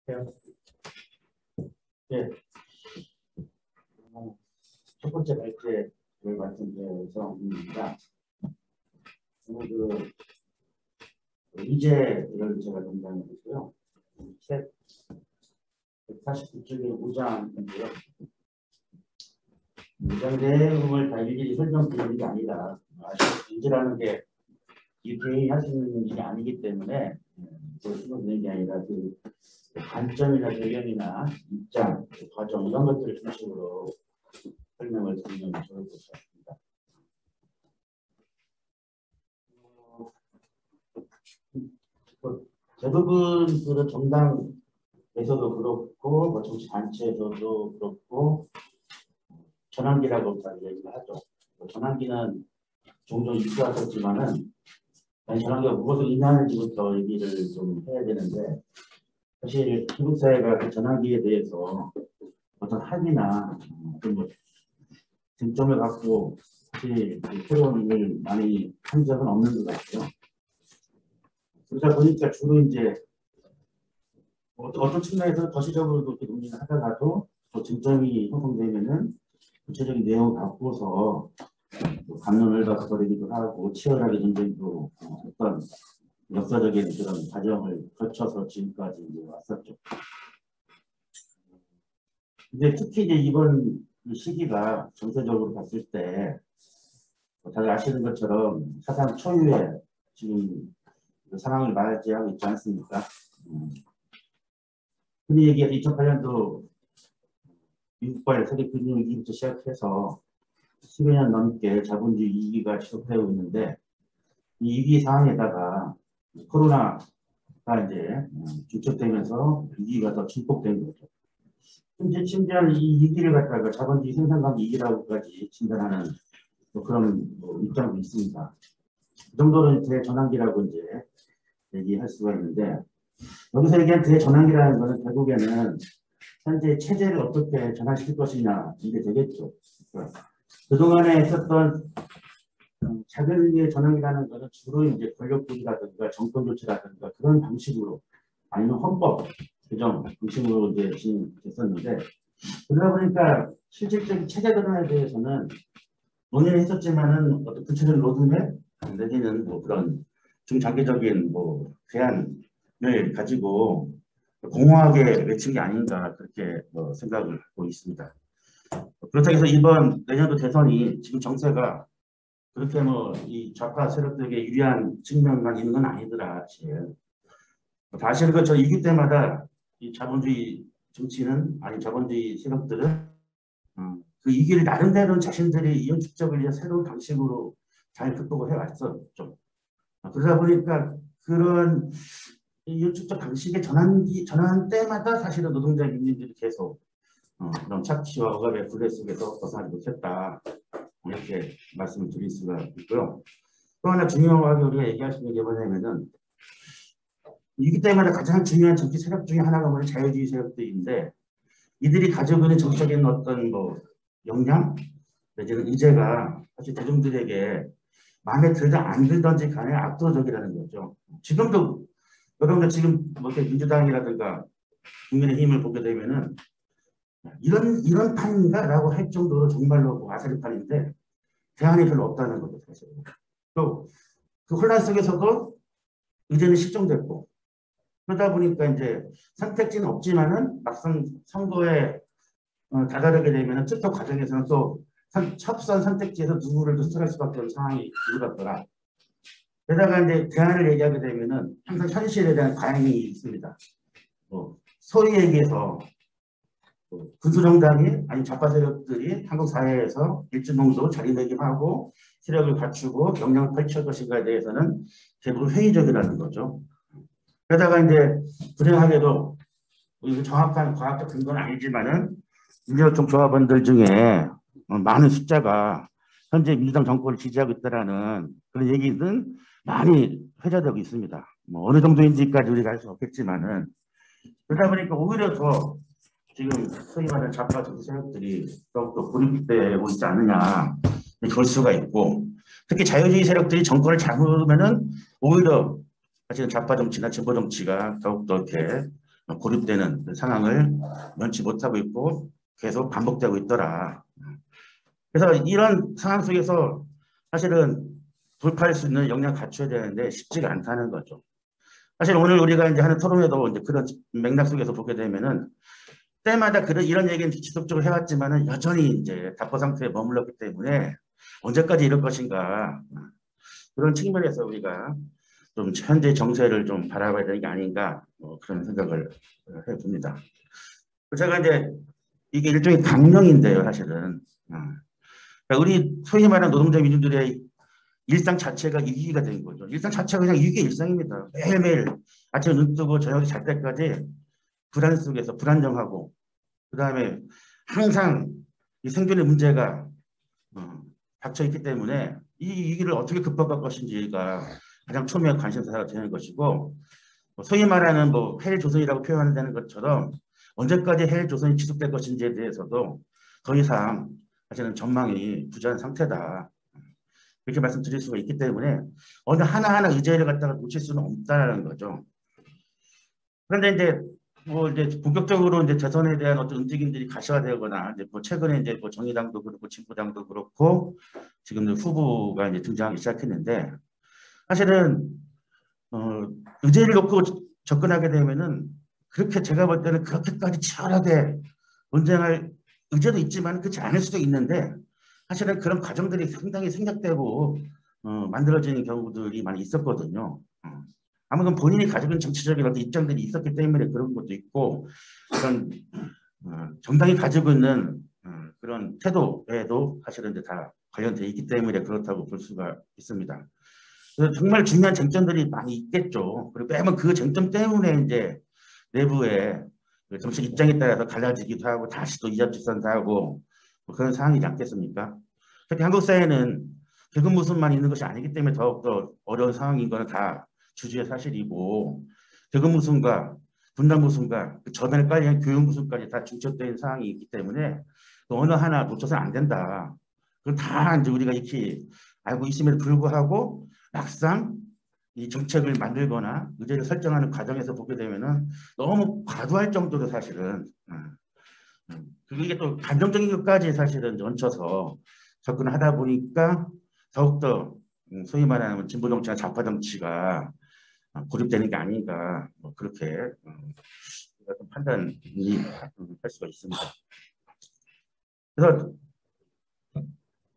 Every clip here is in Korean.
네. 첫 번째 발제를 말씀드려서 오늘 의제를 제가 담당했고요. 책 149쪽의 5장인데요. 5장 내용을 다 일일이 설명드리는 게 아니라 의제라는 게 이렇게 할 수 있는 일이 아니기 때문에 설명드리는 게 아니라 그 관점이나 배경이나 입장, 과정 이런 것들을 중심으로 설명을 드리면 좋을 것 같습니다. 대부분 그 정당에서도 그렇고 뭐 정치 단체에서도 그렇고 전환기라고 얘기를 하죠. 전환기는 종종 있었지만은 전환기가 무엇을 의미하는지부터 얘기를 좀 해야 되는데 사실 한국 사회가 그 전환기에 대해서 어떤 합의나 어떤 쟁점을 갖고 사실 토론을 많이 한 적은 없는 것 같아요. 그러다 보니까 주로 이제 어떤 측면에서 거시적으로도 이렇게 논의를 하다가도 또 쟁점이 형성되면은 구체적인 내용을 바꾸어서 감론을 바꿔버리기도 하고 치열하게 전쟁도 어떤 역사적인 그런 과정을 거쳐서 지금까지 이제 왔었죠. 근데 특히 이제 이번 시기가 정세적으로 봤을 때 다들 아시는 것처럼 사상 초유의 지금 상황을 맞이하고 있지 않습니까? 흔히 얘기해서 2008년도 미국발 세계 금융위기부터 시작해서 10여 년 넘게 자본주의 위기가 지속되고 있는데 이 위기 상황에다가 코로나가 이제 중첩되면서 위기가 더 증폭된 거죠. 현재 심지어 이 위기를 갖다가 자본주의 생산관계 위기라고까지 진단하는 그런 입장도 있습니다. 그 정도로 대전환기라고 이제 얘기할 수가 있는데 여기서 얘기한 대전환기라는 것은 결국에는 현재 체제를 어떻게 전환시킬 것이냐 이게 되겠죠. 그동안에 있었던 작은 의미의 전환이라는 것은 주로 이제 권력분이라든가 정권 교체라든가 그런 방식으로 아니면 헌법 개정 방식으로 이제 진행됐었는데 그러다 보니까 실질적인 체제 전환에 대해서는 논의를 했었지만은 어떤 구체적인 로드맵 내지는 뭐 그런 중장기적인 뭐 대안을 가지고 공허하게 외친 게 아닌가 그렇게 생각을 하고 있습니다. 그렇다고 해서 이번 내년도 대선이 지금 정세가 그렇게 이 좌파 세력들에게 유리한 측면만 있는 건 아니더라. 사실. 다 아시는 것처럼 이기 때마다 이 자본주의 정치는 아니 자본주의 세력들은 그 이기를 나름대로 자신들이 이윤축적을 위해 새로운 방식으로 잘 극복을 해왔었죠. 그러다 보니까 그런 이윤축적 방식의 전환 때마다 사실은 노동자 민중들이 계속 그런 착취와 억압의 굴레 속에서 벗어나지 못했다. 이렇게 말씀을 드릴 수가 있고요. 또 하나 중요하게 우리가 얘기할 수 있는 게 뭐냐면은 이기 때마다 가장 중요한 정치 세력 중에 하나가 뭐냐 자유주의 세력들인데 이들이 가지고 있는 정치적인 어떤 역량 내지는 의제가 사실 대중들에게 마음에 들든 안 들든지 간에 압도적이라는 거죠. 지금도 여러분들 지금 민주당이라든가 국민의힘을 보게 되면은 이런 판인가라고 할 정도로 정말로 아사리판인데 대안이 별로 없다는 거죠. 사실. 또 그 혼란 속에서도 의제는 실종됐고 그러다 보니까 이제 선택지는 없지만은 막상 선거에 다다르게 되면은 투표 과정에서는 또 첩선 선택지에서 누구를 선택할 수밖에 없는 상황이 일어났더라. 게다가 이제 대안을 얘기하게 되면은 항상 현실에 대한 과잉이 있습니다. 소위 얘기해서 군수정당이 아니 좌파 세력들이 한국 사회에서 일정 정도 자리매김하고 세력을 갖추고 역량을 펼칠 것인가에 대해서는 대부분 회의적이라는 거죠. 게다가 이제 불행하게도 정확한 과학적 근거는 아니지만은 민주노총 조합원들 중에 많은 숫자가 현재 민주당 정권을 지지하고 있다라는 그런 얘기는 많이 회자되고 있습니다. 어느 정도인지까지 우리가 알 수 없겠지만은 그러다 보니까 오히려 더 지금 소위 말하는 좌파 정치 세력들이 더욱더 고립되고 있지 않느냐 볼 수가 있고 특히 자유주의 세력들이 정권을 잡으면은 오히려 사실은 좌파 정치나 진보 정치가 더욱더 이렇게 고립되는 그 상황을 면치 못하고 있고 계속 반복되고 있더라. 그래서 이런 상황 속에서 사실은 돌파할 수 있는 역량 갖춰야 되는데 쉽지가 않다는 거죠. 사실 오늘 우리가 이제 하는 토론에도 이제 그런 맥락 속에서 보게 되면은 때마다 이런 얘기는 지속적으로 해왔지만은 여전히 이제 답보 상태에 머물렀기 때문에 언제까지 이럴 것인가 그런 측면에서 우리가 좀 현재 정세를 좀 바라봐야 되는 게 아닌가 그런 생각을 해봅니다. 제가 이제 이게 일종의 강령인데요, 사실은. 그러니까 우리 소위 말하는 노동자 민중들의 일상 자체가 위기가 된 거죠. 일상 자체가 그냥 위기의 일상입니다. 매일매일 아침에 눈 뜨고 저녁에 잘 때까지 불안 속에서 불안정하고 그 다음에 항상 이 생존의 문제가 닥쳐 있기 때문에 이 위기를 어떻게 극복할 것인지가 가장 초미의 관심사가 되는 것이고 소위 말하는 뭐 헬조선이라고 표현하는 것처럼 언제까지 헬조선이 지속될 것인지에 대해서도 더 이상 사실은 전망이 부재한 상태다. 이렇게 말씀드릴 수가 있기 때문에 어느 하나하나 의제를 갖다가 놓칠 수는 없다는 거죠. 그런데 이제 뭐 이제 본격적으로 이제 대선에 대한 어떤 움직임들이 가시화되거나 이제 뭐 최근에 이제 뭐 정의당도 그렇고 진보당도 그렇고 지금 후보가 이제 등장하기 시작했는데 사실은 의제를 놓고 접근하게 되면은 그렇게 제가 볼 때는 그렇게까지 치열하게 논쟁할 의제도 있지만 그렇지 않을 수도 있는데 사실은 그런 과정들이 상당히 생략되고 만들어지는 경우들이 많이 있었거든요. 아무튼 본인이 가지고 있는 정치적인 어떤 입장들이 있었기 때문에 그런 것도 있고 그런 정당이 가지고 있는 그런 태도에도 사실은 이제 다 관련되어 있기 때문에 그렇다고 볼 수가 있습니다. 그래서 정말 중요한 쟁점들이 많이 있겠죠. 그리고 매번 그 쟁점 때문에 이제 내부에 정치 입장에 따라서 갈라지기도 하고 다시 또 이합집산도 하고 뭐 그런 상황이지 않겠습니까? 특히 한국 사회는 결국 무슨만 있는 것이 아니기 때문에 더욱더 어려운 상황인 거는 다 주주의 사실이고 결국 무슨과 분단 무슨과 그 저변에 깔린 교육 무슨까지 다 중첩된 상황이 있기 때문에 그 어느 하나 놓쳐서는 안 된다. 그건 다 이제 우리가 익히 알고 있음에도 불구하고 막상 이 정책을 만들거나 의제를 설정하는 과정에서 보게 되면은 너무 과도할 정도로 사실은 그리고 이게 또 감정적인 것까지 사실은 얹혀서 접근을 하다 보니까 더욱더 소위 말하는 진보 정치나 좌파 정치가 고립되는 게 아닌가 뭐 그렇게 판단이 할 수가 있습니다. 그래서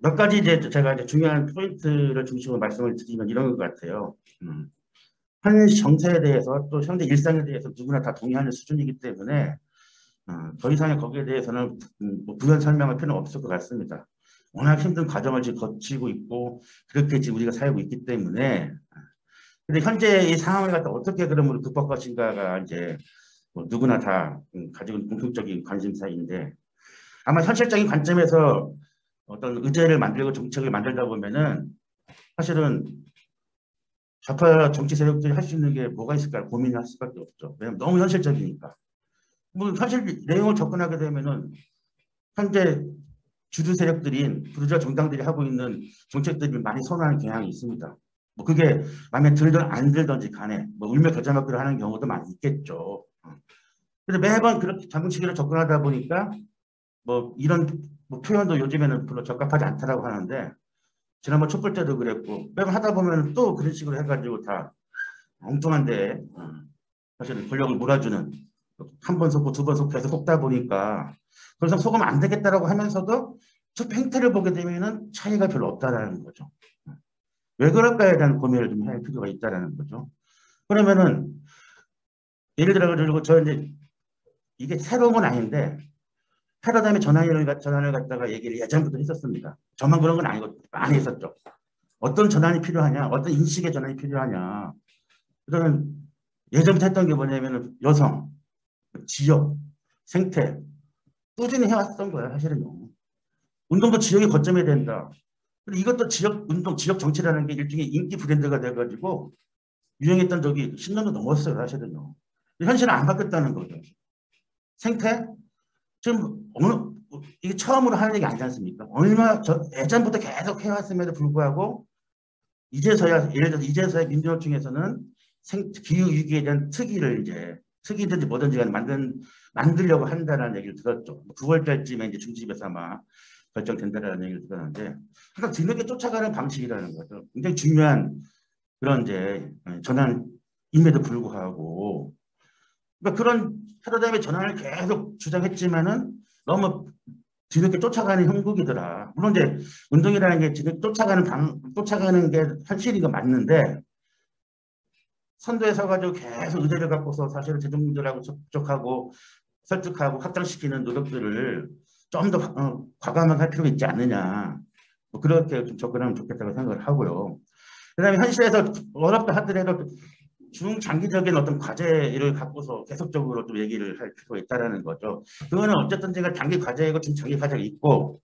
몇 가지 이제 제가 이제 중요한 포인트를 중심으로 말씀을 드리면 이런 것 같아요. 현 정세에 대해서 또 현재 일상에 대해서 누구나 다 동의하는 수준이기 때문에 더 이상의 거기에 대해서는 뭐 부연 설명할 필요는 없을 것 같습니다. 워낙 힘든 과정을 지금 거치고 있고 그렇게 지금 우리가 살고 있기 때문에 근데 현재 이 상황을 갖다 어떻게 그러므로 극복할 것인가가 이제 뭐 누구나 다 가지고 있는 공통적인 관심사인데 아마 현실적인 관점에서 어떤 의제를 만들고 정책을 만들다 보면은 사실은 좌파 정치 세력들이 할 수 있는 게 뭐가 있을까 고민할 수밖에 없죠. 왜냐하면 너무 현실적이니까. 뭐 사실 내용을 접근하게 되면은 현재 주류 세력들인 부르주아 정당들이 하고 있는 정책들이 많이 선호하는 경향이 있습니다. 뭐 그게 마음에 들든 안 들든지 간에 뭐 울며 겨자 먹기로 하는 경우도 많이 있겠죠. 근데 매번 그렇게 자본시기로 접근하다 보니까 뭐 이런 뭐 표현도 요즘에는 별로 적합하지 않다라고 하는데 지난번 촛불 때도 그랬고 매번 하다 보면 또 그런 식으로 해가지고 다 엉뚱한데 사실은 권력을 몰아주는 한 번 속고 두 번 속고 계속 속다 보니까 그래서 속으면 안 되겠다라고 하면서도 저 행태를 보게 되면은 차이가 별로 없다라는 거죠. 왜 그럴까에 대한 고민을 좀 할 필요가 있다라는 거죠. 그러면은 예를 들어 저 이제 이게 새로운 건 아닌데 패러다임의 전환을 갖다가 얘기를 예전부터 했었습니다. 저만 그런 건 아니고 많이 했었죠. 어떤 전환이 필요하냐, 어떤 인식의 전환이 필요하냐. 그러면 예전부터 했던 게 뭐냐면 여성, 지역, 생태 꾸준히 해왔던 거예요. 사실은요. 운동도 지역이 거점이 된다. 그리고 이것도 지역 운동, 지역 정치라는 게 일종의 인기 브랜드가 돼가지고 유행했던 적이 10년도 넘었어요. 사실은요. 현실은 안 바뀌었다는 거죠. 생태 지금 어느 이게 처음으로 하는 얘기 아니지 않습니까? 얼마 예전부터 계속 해왔음에도 불구하고 이제서야 예를 들어 이제서야 민주노총에서는 기후 위기에 대한 특위를 이제 특이든지 뭐든지 간에 만들려고 한다는 얘기를 들었죠. 9월달쯤에 이제 중집에서 아마 결정된다는 얘기를 들었는데 항상 뒤늦게 쫓아가는 방식이라는 거죠. 굉장히 중요한 그런 이제 전환임에도 불구하고 그러니까 그런 패러다임의 전환을 계속 주장했지만은 너무 뒤늦게 쫓아가는 형국이더라. 물론 이제 운동이라는 게 뒤늦게 쫓아가는 게 현실인 거 맞는데 선두에 서가지고 계속 의제를 갖고서 사실은 대중들하고 접촉하고 설득하고 확장시키는 노력들을 좀 더 과감하게 할 필요가 있지 않느냐. 뭐 그렇게 좀 접근하면 좋겠다고 생각을 하고요. 그다음에 현실에서 어렵다 하더라도 중장기적인 어떤 과제를 갖고서 계속적으로 좀 얘기를 할 필요가 있다는 거죠. 그거는 어쨌든 제가 단기 과제이고 중장기 과제가 있고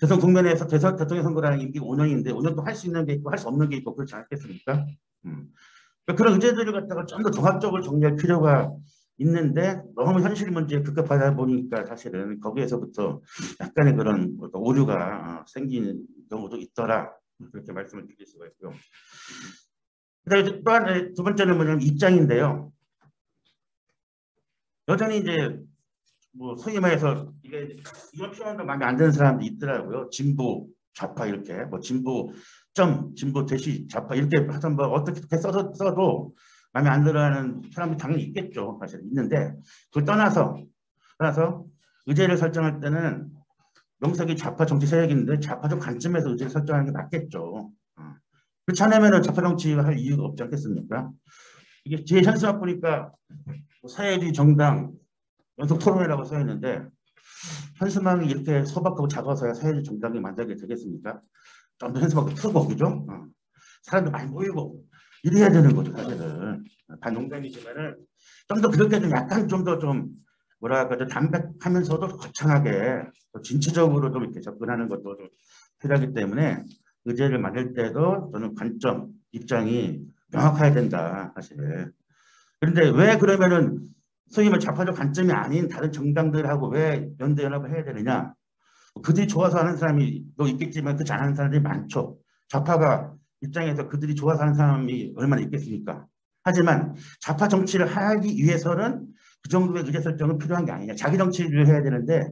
대선 국면에서 대통령 선거라는 임기가 5년인데 5년도 할 수 있는 게 있고 할 수 없는 게 있고 그렇지 않겠습니까? 그런 의제들을 갖다가 좀 더 종합적으로 정리할 필요가 있는데 너무 현실 문제에 급급하다 보니까 사실은 거기에서부터 약간의 그런 오류가 생기는 경우도 있더라. 그렇게 말씀을 드릴 수가 있고요. 그다음에 또한 두 번째는 뭐냐면 입장인데요. 여전히 이제 뭐 소위 말해서 이런 표현도 마음에 안 드는 사람도 있더라고요. 진보, 좌파 이렇게 뭐 진보 진보 대시 좌파 이렇게 하여튼 뭐 어떻게 써도 마음에 안 들어하는 사람이 당연히 있겠죠. 사실 있는데 그걸 떠나서 의제를 설정할 때는 명색이 좌파 정치 세력인데 좌파적 관점에서 의제를 설정하는 게 맞겠죠. 그렇지 않으면 좌파 정치를 할 이유가 없지 않겠습니까? 이게 제 현수막 보니까 사회주의 정당 연속 토론회라고 써 있는데 현수막이 이렇게 소박하고 작아서야 사회주의 정당이 만들게 되겠습니까? 좀 더 현수막도 크고 그죠? 사람도 많이 모이고 이래야 되는 거죠 사실은. 반농담이지만은 좀 더 그렇게 좀 약간 좀 더 좀 뭐랄까 좀 담백하면서도 거창하게 진취적으로 좀 이렇게 접근하는 것도 좀 필요하기 때문에 의제를 만들 때도 저는 관점 입장이 명확해야 된다 사실. 그런데 왜 그러면은 소위 말 좌파적 관점이 아닌 다른 정당들하고 왜 연대 연합을 해야 되느냐? 그들이 좋아서 하는 사람이 또 있겠지만 그렇지 않은 사람들이 많죠. 좌파가 입장에서 그들이 좋아서 하는 사람이 얼마나 있겠습니까? 하지만 좌파 정치를 하기 위해서는 그 정도의 의제 설정은 필요한 게 아니냐. 자기 정치를 해야 되는데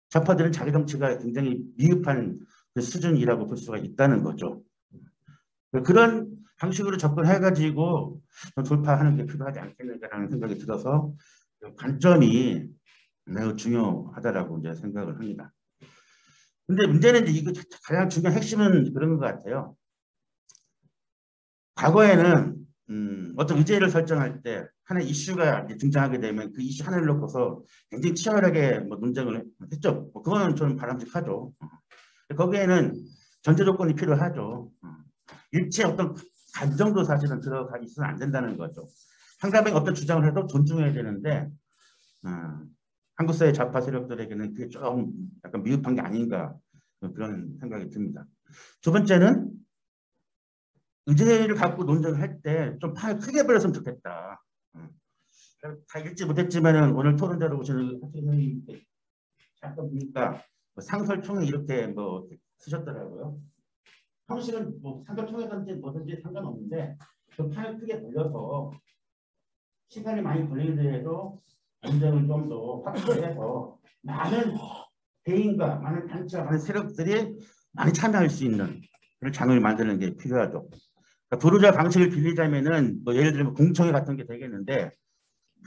좌파들은 자기 정치가 굉장히 미흡한 그 수준이라고 볼 수가 있다는 거죠. 그런 방식으로 접근해가지고 돌파하는 게 필요하지 않겠는가라는 생각이 들어서 관점이 매우 중요하다라고 이제 생각을 합니다. 근데 문제는 이제 이거 가장 중요한 핵심은 그런 것 같아요. 과거에는 어떤 의제를 설정할 때 하나의 이슈가 등장하게 되면 그 이슈 하나를 놓고서 굉장히 치열하게 뭐 논쟁을 했죠. 뭐 그거는 저는 바람직하죠. 거기에는 전제 조건이 필요하죠. 일체 어떤 감정도 사실은 들어가 있으면 안 된다는 거죠. 상대방이 어떤 주장을 해도 존중해야 되는데 한국 사회 좌파 세력들에게는 그게 좀 약간 미흡한 게 아닌가 그런 생각이 듭니다. 두 번째는 의제를 갖고 논쟁을 할 때 좀 판을 크게 벌렸으면 좋겠다. 다 읽지 못했지만은 오늘 토론자로 오시는 선생님 잠깐 보니까 뭐 상설총회 이렇게 뭐 쓰셨더라고요. 형식은 뭐 상설총회든지 뭐든지 상관없는데 좀 판을 크게 벌려서 시간이 많이 걸리더라도 논쟁을 좀 더 확대해서 많은 개인과 많은 단체와 많은 세력들이 많이 참여할 수 있는 그런 장을 만드는 게 필요하죠. 그러니까 도루자 방식을 빌리자면은 뭐 예를 들면 공청회 같은 게 되겠는데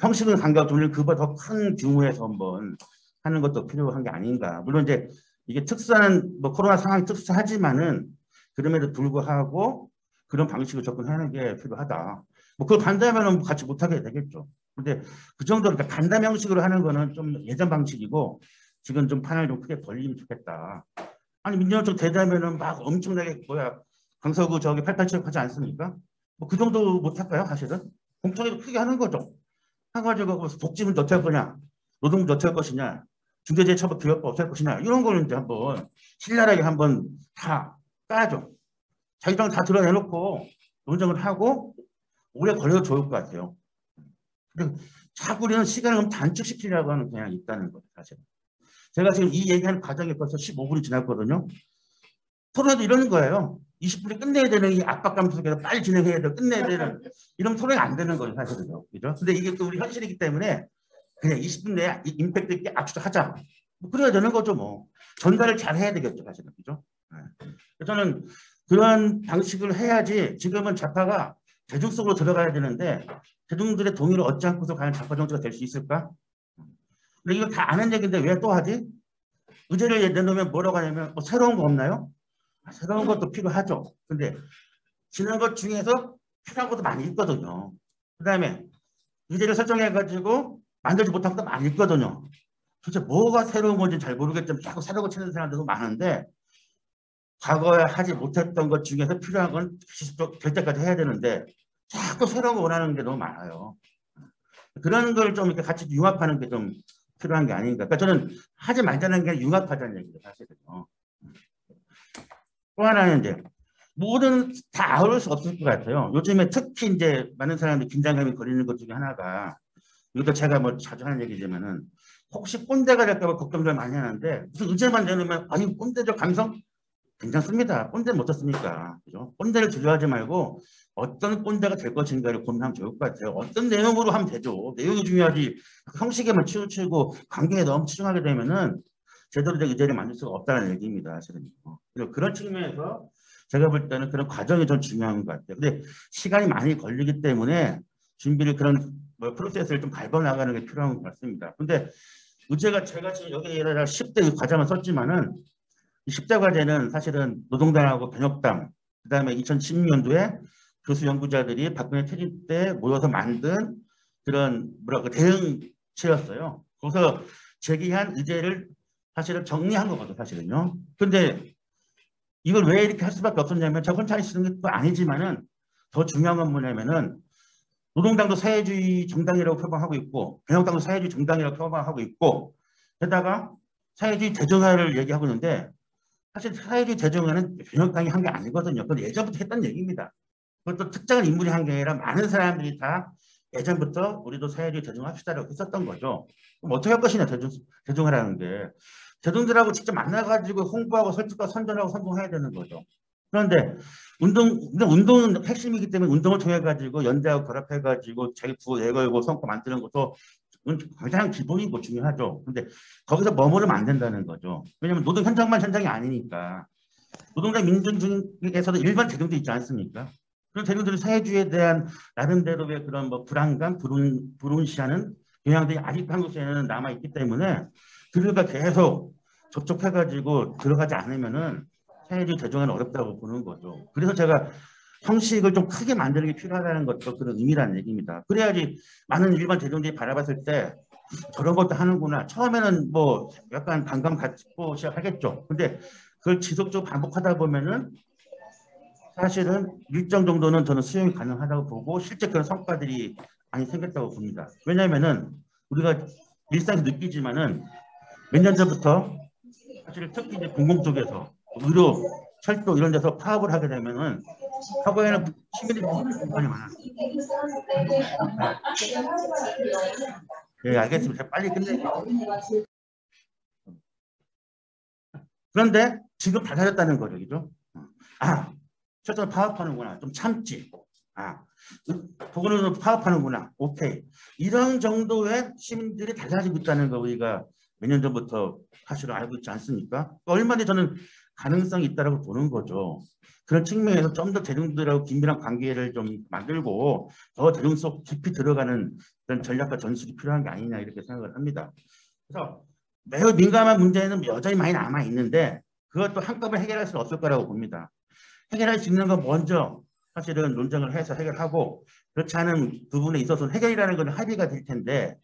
형식은 상관없지만 우리는 그보다 더 큰 규모에서 한번 하는 것도 필요한 게 아닌가. 물론 이제 이게 특수한 뭐 코로나 상황이 특수하지만은 그럼에도 불구하고 그런 방식으로 접근하는 게 필요하다. 뭐 그걸 반대하면은 같이 못하게 되겠죠. 근데 그 정도로 그러니까 간담 형식으로 하는 거는 좀 예전 방식이고 지금 좀 판을 좀 크게 벌리면 좋겠다. 아니 민주당 쪽 대다면은 막 엄청나게 뭐야 강서구 저기 887 하지 않습니까? 뭐 그 정도 못할까요 사실은? 공청회도 크게 하는 거죠. 해가지고 복지문제 어떻게 할 거냐, 노동문제 어떻게 할 것이냐, 중대재해처벌기획법 어떻게 할 것이냐 이런 거를 이제 한번 신랄하게 한번 다 까죠. 자기 당 다 드러내놓고 논쟁을 하고 오래 걸려도 좋을 것 같아요. 근데 자꾸 우리는 시간을 너무 단축시키려고 하는 경향이 있다는 거예요 사실. 제가 지금 이 얘기하는 과정이 벌써 15분이 지났거든요. 토론도 이러는 거예요. 20분에 끝내야 되는 이 압박감 속에서 빨리 진행해야 돼, 끝내야 되는 이런 토론이 안 되는 거죠, 사실은요. 그죠? 근데 이게 또 우리 현실이기 때문에 그냥 20분 내에 임팩트 있게 압축하자. 뭐 그래야 되는 거죠, 뭐. 전달을 잘 해야 되겠죠, 사실은. 그죠? 네. 저는 그런 방식을 해야지 지금은 좌파가 대중 속으로 들어가야 되는데 대중들의 동의를 얻지 않고서 과연 좌파 정치가 될 수 있을까? 근데 이거 다 아는 얘기인데 왜 또 하지? 의제를 내놓으면 뭐라고 하냐면 뭐 새로운 거 없나요? 새로운 것도 필요하죠. 근데 지난 것 중에서 필요한 것도 많이 있거든요. 그 다음에 의제를 설정해가지고 만들지 못한 것도 많이 있거든요. 도대체 뭐가 새로운 건지 잘 모르겠지만 자꾸 새로운 거 찾는 사람들도 많은데 과거에 하지 못했던 것 중에서 필요한 건 지속적 될 때까지 해야 되는데 자꾸 새로운 거 원하는 게 너무 많아요. 그런 걸 좀 이렇게 같이 융합하는 게 좀 필요한 게 아닌가. 그러니까 저는 하지 말자는 게 융합하자는 얘기죠, 사실은요. 또 하나는 이제 모든 다 아우를 수 없을 것 같아요. 요즘에 특히 이제 많은 사람들이 긴장감이 걸리는 것 중에 하나가 이것도 제가 뭐 자주 하는 얘기지만은 혹시 꼰대가 될까 봐 걱정을 많이 하는데 무슨 의제만 내놓으면 아니 꼰대적 감성 괜찮습니다. 꼰대는 못 썼으니까. 그죠? 꼰대를 두려워하지 말고 어떤 꼰대가 될 것인가를 고민하면 좋을 것 같아요. 어떤 내용으로 하면 되죠. 내용이 중요하지. 형식에만 치우치고 관계에 너무 치중하게 되면은 제대로 된 의제를 만들 수가 없다는 얘기입니다. 사실은. 그리고 그런 측면에서 제가 볼 때는 그런 과정이 좀 중요한 것 같아요. 근데 시간이 많이 걸리기 때문에 준비를 그런 뭐 프로세스를 좀 밟아나가는 게 필요한 것 같습니다. 근데 의제가 제가 지금 여기에다가 10대 과정을 썼지만은 이 10대 과제는 사실은 노동당하고 변혁당, 그 다음에 2016년도에 교수 연구자들이 박근혜 퇴진 때 모여서 만든 그런 뭐랄까 대응체였어요. 거기서 제기한 의제를 사실은 정리한 거거든요, 사실은요. 근데 이걸 왜 이렇게 할 수밖에 없었냐면 저 혼자 하시는 것도 아니지만은 더 중요한 건 뭐냐면은 노동당도 사회주의 정당이라고 표방하고 있고 변혁당도 사회주의 정당이라고 표방하고 있고 게다가 사회주의 대정화를 얘기하고 있는데 사실 사회주의 대정화는 변혁당이 한 게 아니거든요. 그건 예전부터 했던 얘기입니다. 그것도 특정한 인물이 한 게 아니라 많은 사람들이 다 예전부터 우리도 사회주의 대중합시다라고 했었던 거죠. 그럼 어떻게 할 것이냐 대중화라는 게. 대중들하고 직접 만나가지고 홍보하고 설득하고 선전하고 선동해야 되는 거죠. 그런데 운동은 핵심이기 때문에 운동을 통해 가지고 연대하고 결합해 가지고 자기 구호 내걸고 선거 만드는 것도 가장 기본이고 중요하죠. 근데 거기서 머무르면 안 된다는 거죠. 왜냐하면 노동 현장만 현장이 아니니까. 노동자 민중 중에서도 일반 대중도 있지 않습니까? 그런 대중들은 사회주의에 대한 나름대로의 그런 뭐 불안감, 불운시하는 경향들이 아직 한국 사회에는 남아있기 때문에 그들과 계속 접촉해가지고 들어가지 않으면은 사회주의 대중화는 어렵다고 보는 거죠. 그래서 제가 형식을 좀 크게 만드는 게 필요하다는 것도 그런 의미라는 얘기입니다. 그래야지 많은 일반 대중들이 바라봤을 때 저런 것도 하는구나. 처음에는 뭐 약간 반감 갖고 시작하겠죠. 근데 그걸 지속적으로 반복하다 보면은 사실은 일정 정도는 저는 수용이 가능하다고 보고 실제 그런 성과들이 많이 생겼다고 봅니다. 왜냐하면은 우리가 일상에서 느끼지만은 몇 년 전부터 사실 특히 이제 공공 쪽에서 의료, 철도 이런 데서 파업을 하게 되면은 과거에는 시민들이 공간이 많았어요. 네, 알겠습니다. 제가 빨리 끝낼게요. 그런데 지금 달라졌다는 거죠, 그죠? 아, 철도는 파업하는구나. 좀 참지. 아, 도로는 파업하는구나. 오케이. 이런 정도의 시민들이 달라지고 있다는 거 우리가 몇 년 전부터 사실은 알고 있지 않습니까? 얼마나 저는 가능성이 있다고 보는 거죠. 그런 측면에서 좀 더 대중들하고 긴밀한 관계를 좀 만들고 더 대중 속 깊이 들어가는 그런 전략과 전술이 필요한 게 아니냐 이렇게 생각을 합니다. 그래서 매우 민감한 문제는 여전히 많이 남아 있는데 그것도 한꺼번에 해결할 수는 없을 거라고 봅니다. 해결할 수 있는 건 먼저 사실은 논쟁을 해서 해결하고 그렇지 않은 부분에 있어서는 해결이라는 건 합의가 될 텐데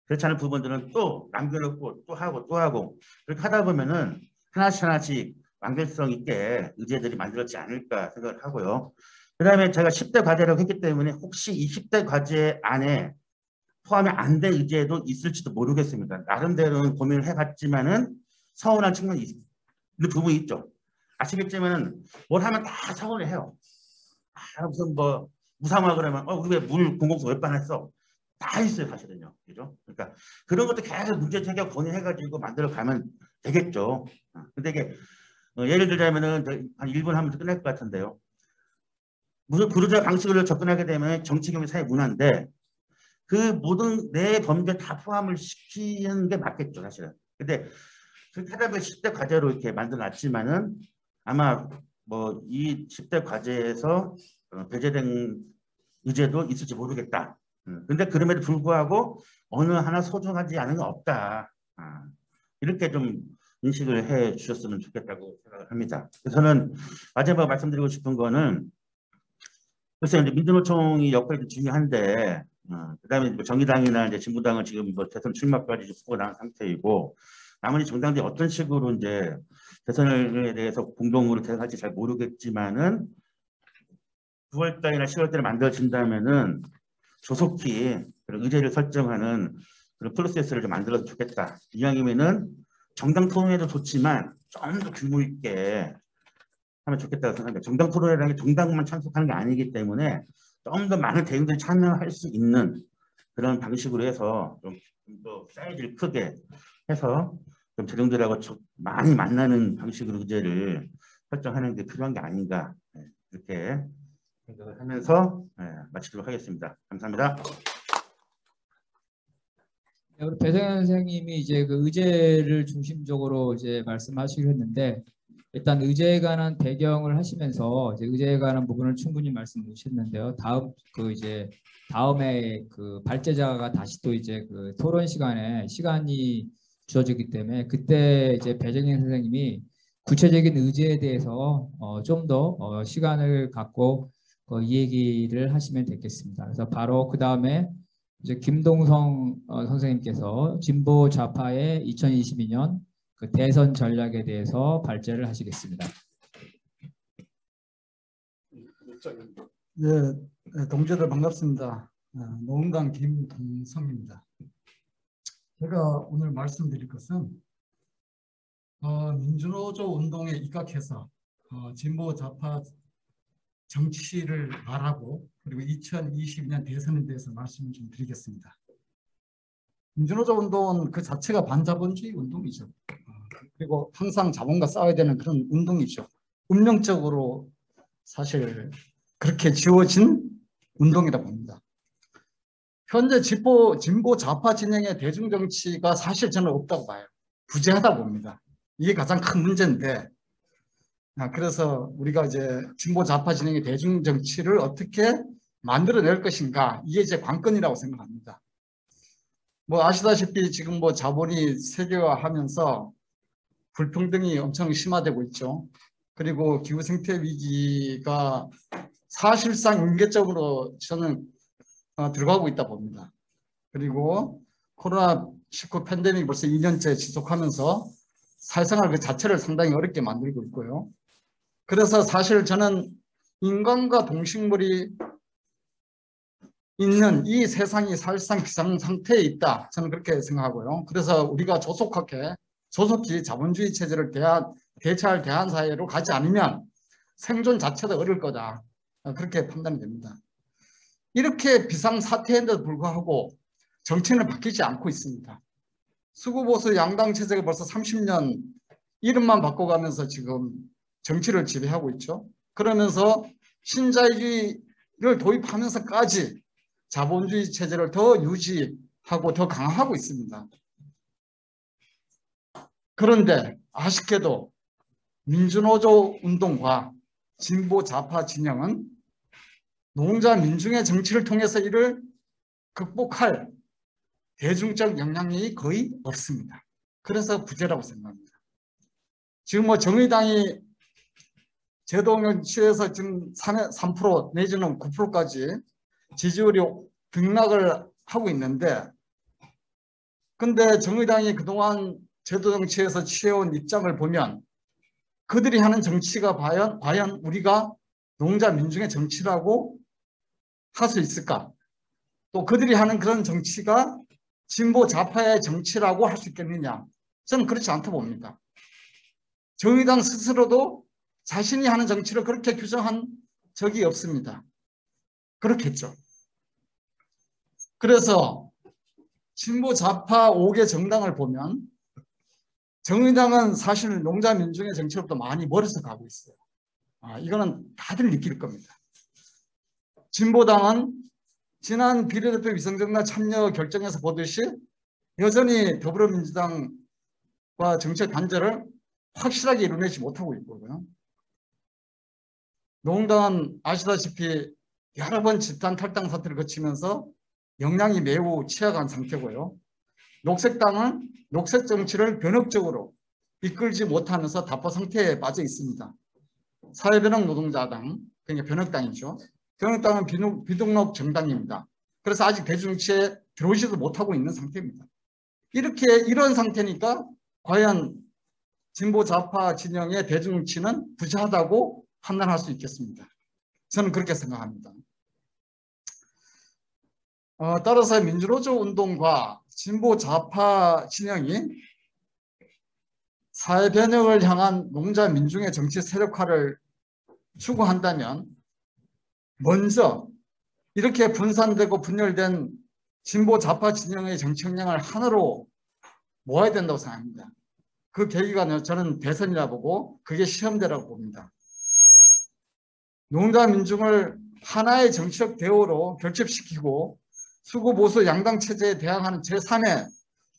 그렇지 않은 부분들은 또 남겨놓고 또 하고 또 하고 그렇게 하다 보면은 하나씩 하나씩 완결성 있게 의제들이 만들어지지 않을까 생각을 하고요. 그 다음에 제가 10대 과제라고 했기 때문에 혹시 이 10대 과제 안에 포함이 안 된 의제도 있을지도 모르겠습니다. 나름대로는 고민을 해봤지만은 서운한 측면이 있는 부분이 있죠. 아시겠지만 뭘 하면 다 서운해 해요. 무슨 뭐 무상화 그러면 우리 왜 물 공공소 몇 번 했어? 다 있어요 사실은요. 그죠? 그러니까 그런 것도 계속 문제 제기하고 건의해가지고 만들어 가면 되겠죠. 근데 이게 예를 들자면은 한 1분 하면 끝날 것 같은데요. 무슨 부르주아 방식으로 접근하게 되면 정치, 경제, 사회, 문화인데 그 모든 내 범죄 다 포함을 시키는 게 맞겠죠, 사실은. 근데 그렇게 하다 보니 10대 과제로 이렇게 만들어놨지만은 아마 뭐 이 10대 과제에서 배제된 의제도 있을지 모르겠다. 근데 그럼에도 불구하고 어느 하나 소중하지 않은 건 없다. 이렇게 좀 인식을 해 주셨으면 좋겠다고 생각을 합니다. 그래서 저는 마지막으로 말씀드리고 싶은 거는 글쎄 이제 민주노총이 역할이 중요한데 그다음에 뭐 정의당이나 이제 진보당은 지금 뭐 대선 출마까지 후보가 나온 상태이고 나머지 정당들이 어떤 식으로 이제 대선에 대해서 공동으로 대응할지 잘 모르겠지만은 9월달이나 10월달에 만들어진다면은 조속히 그런 의제를 설정하는 그런 프로세스를 좀 만들어서 좋겠다. 이왕이면은 정당 토론회도 좋지만 좀 더 규모 있게 하면 좋겠다고 생각합니다. 정당 토론회라는 게 정당만 참석하는 게 아니기 때문에 좀 더 많은 대중들이 참여할 수 있는 그런 방식으로 해서 좀 더 사이즈를 크게 해서 좀 대중들하고 많이 만나는 방식으로 의제를 설정하는 게 필요한 게 아닌가 이렇게 생각을 하면서 마치도록 하겠습니다. 감사합니다. 네, 우리 배성현 선생님이 이제 그 의제를 중심적으로 이제 말씀하시기로 했는데 일단 의제에 관한 배경을 하시면서 이제 의제에 관한 부분을 충분히 말씀 주셨는데요. 다음에 그 발제자가 다시 또 이제 그 토론 시간에 시간이 주어지기 때문에 그때 이제 배정현 선생님이 구체적인 의제에 대해서 좀 더 시간을 갖고 이 얘기를 하시면 되겠습니다. 그래서 바로 그 다음에 이제 김동성 선생님께서 진보 좌파의 2022년 그 대선 전략에 대해서 발제를 하시겠습니다. 네, 동지들 반갑습니다. 노은강 김동성입니다. 제가 오늘 말씀드릴 것은 민주노조 운동에 입각해서 진보 좌파 정치를 말하고 그리고 2022년 대선에 대해서 말씀을 좀 드리겠습니다. 민주노조 운동은 그 자체가 반자본주의 운동이죠. 그리고 항상 자본과 싸워야 되는 그런 운동이죠. 운명적으로 사실 그렇게 지어진 운동이라 봅니다. 현재 진보 좌파 진영의 대중정치가 사실 저는 없다고 봐요. 부재하다 봅니다. 이게 가장 큰 문제인데 그래서 우리가 이제 진보 좌파 진영의 대중정치를 어떻게 만들어낼 것인가 이게 제 관건이라고 생각합니다. 뭐 아시다시피 지금 뭐 자본이 세계화하면서 불평등이 엄청 심화되고 있죠. 그리고 기후생태 위기가 사실상 인계적으로 저는 들어가고 있다 봅니다. 그리고 코로나19 팬데믹이 벌써 2년째 지속하면서 사회생활 그 자체를 상당히 어렵게 만들고 있고요. 그래서 사실 저는 인간과 동식물이 있는 이 세상이 사실상 비상 상태에 있다. 저는 그렇게 생각하고요. 그래서 우리가 조속히 자본주의 체제를 대체할 대한 사회로 가지 않으면 생존 자체도 어려울 거다. 그렇게 판단이 됩니다. 이렇게 비상사태인데도 불구하고 정치는 바뀌지 않고 있습니다. 수구보수 양당 체제가 벌써 30년 이름만 바꿔가면서 지금 정치를 지배하고 있죠. 그러면서 신자유주의를 도입하면서까지 자본주의 체제를 더 유지하고 더 강화하고 있습니다. 그런데 아쉽게도 민주노조 운동과 진보 좌파 진영은 노동자 민중의 정치를 통해서 이를 극복할 대중적 영향력이 거의 없습니다. 그래서 부재라고 생각합니다. 지금 뭐 정의당이 제동치에서 지금 3% 내지는 9%까지 지지율이 등락을 하고 있는데 근데 정의당이 그동안 제도정치에서 취해온 입장을 보면 그들이 하는 정치가 과연 우리가 노동자 민중의 정치라고 할 수 있을까? 또 그들이 하는 그런 정치가 진보 좌파의 정치라고 할 수 있겠느냐? 저는 그렇지 않다고 봅니다. 정의당 스스로도 자신이 하는 정치를 그렇게 규정한 적이 없습니다. 그렇겠죠. 그래서 진보 좌파 5개 정당을 보면 정의당은 사실 농자 민중의 정치로부터 많이 멀어서 가고 있어요. 이거는 다들 느낄 겁니다. 진보당은 지난 비례대표 위성정당 참여 결정에서 보듯이 여전히 더불어민주당과 정책 단절을 확실하게 이루내지 못하고 있고요. 농당은 아시다시피 여러 번 집단 탈당 사태를 거치면서 역량이 매우 취약한 상태고요. 녹색당은 녹색 정치를 변혁적으로 이끌지 못하면서 답보 상태에 빠져 있습니다. 사회변혁 노동자당, 그러니까 변혁당이죠. 변혁당은 비등록 정당입니다. 그래서 아직 대중정치에 들어오지도 못하고 있는 상태입니다. 이런 상태니까 과연 진보 좌파 진영의 대중정치는 부재하다고 판단할 수 있겠습니다. 저는 그렇게 생각합니다. 따라서 민주노조 운동과 진보 좌파 진영이 사회 변혁을 향한 농자 민중의 정치 세력화를 추구한다면 먼저 이렇게 분산되고 분열된 진보 좌파 진영의 정치 역량을 하나로 모아야 된다고 생각합니다. 그 계기가 저는 대선이라 보고 그게 시험대라고 봅니다. 농자 민중을 하나의 정치적 대우로 결집시키고 수구 보수 양당 체제에 대항하는 제3의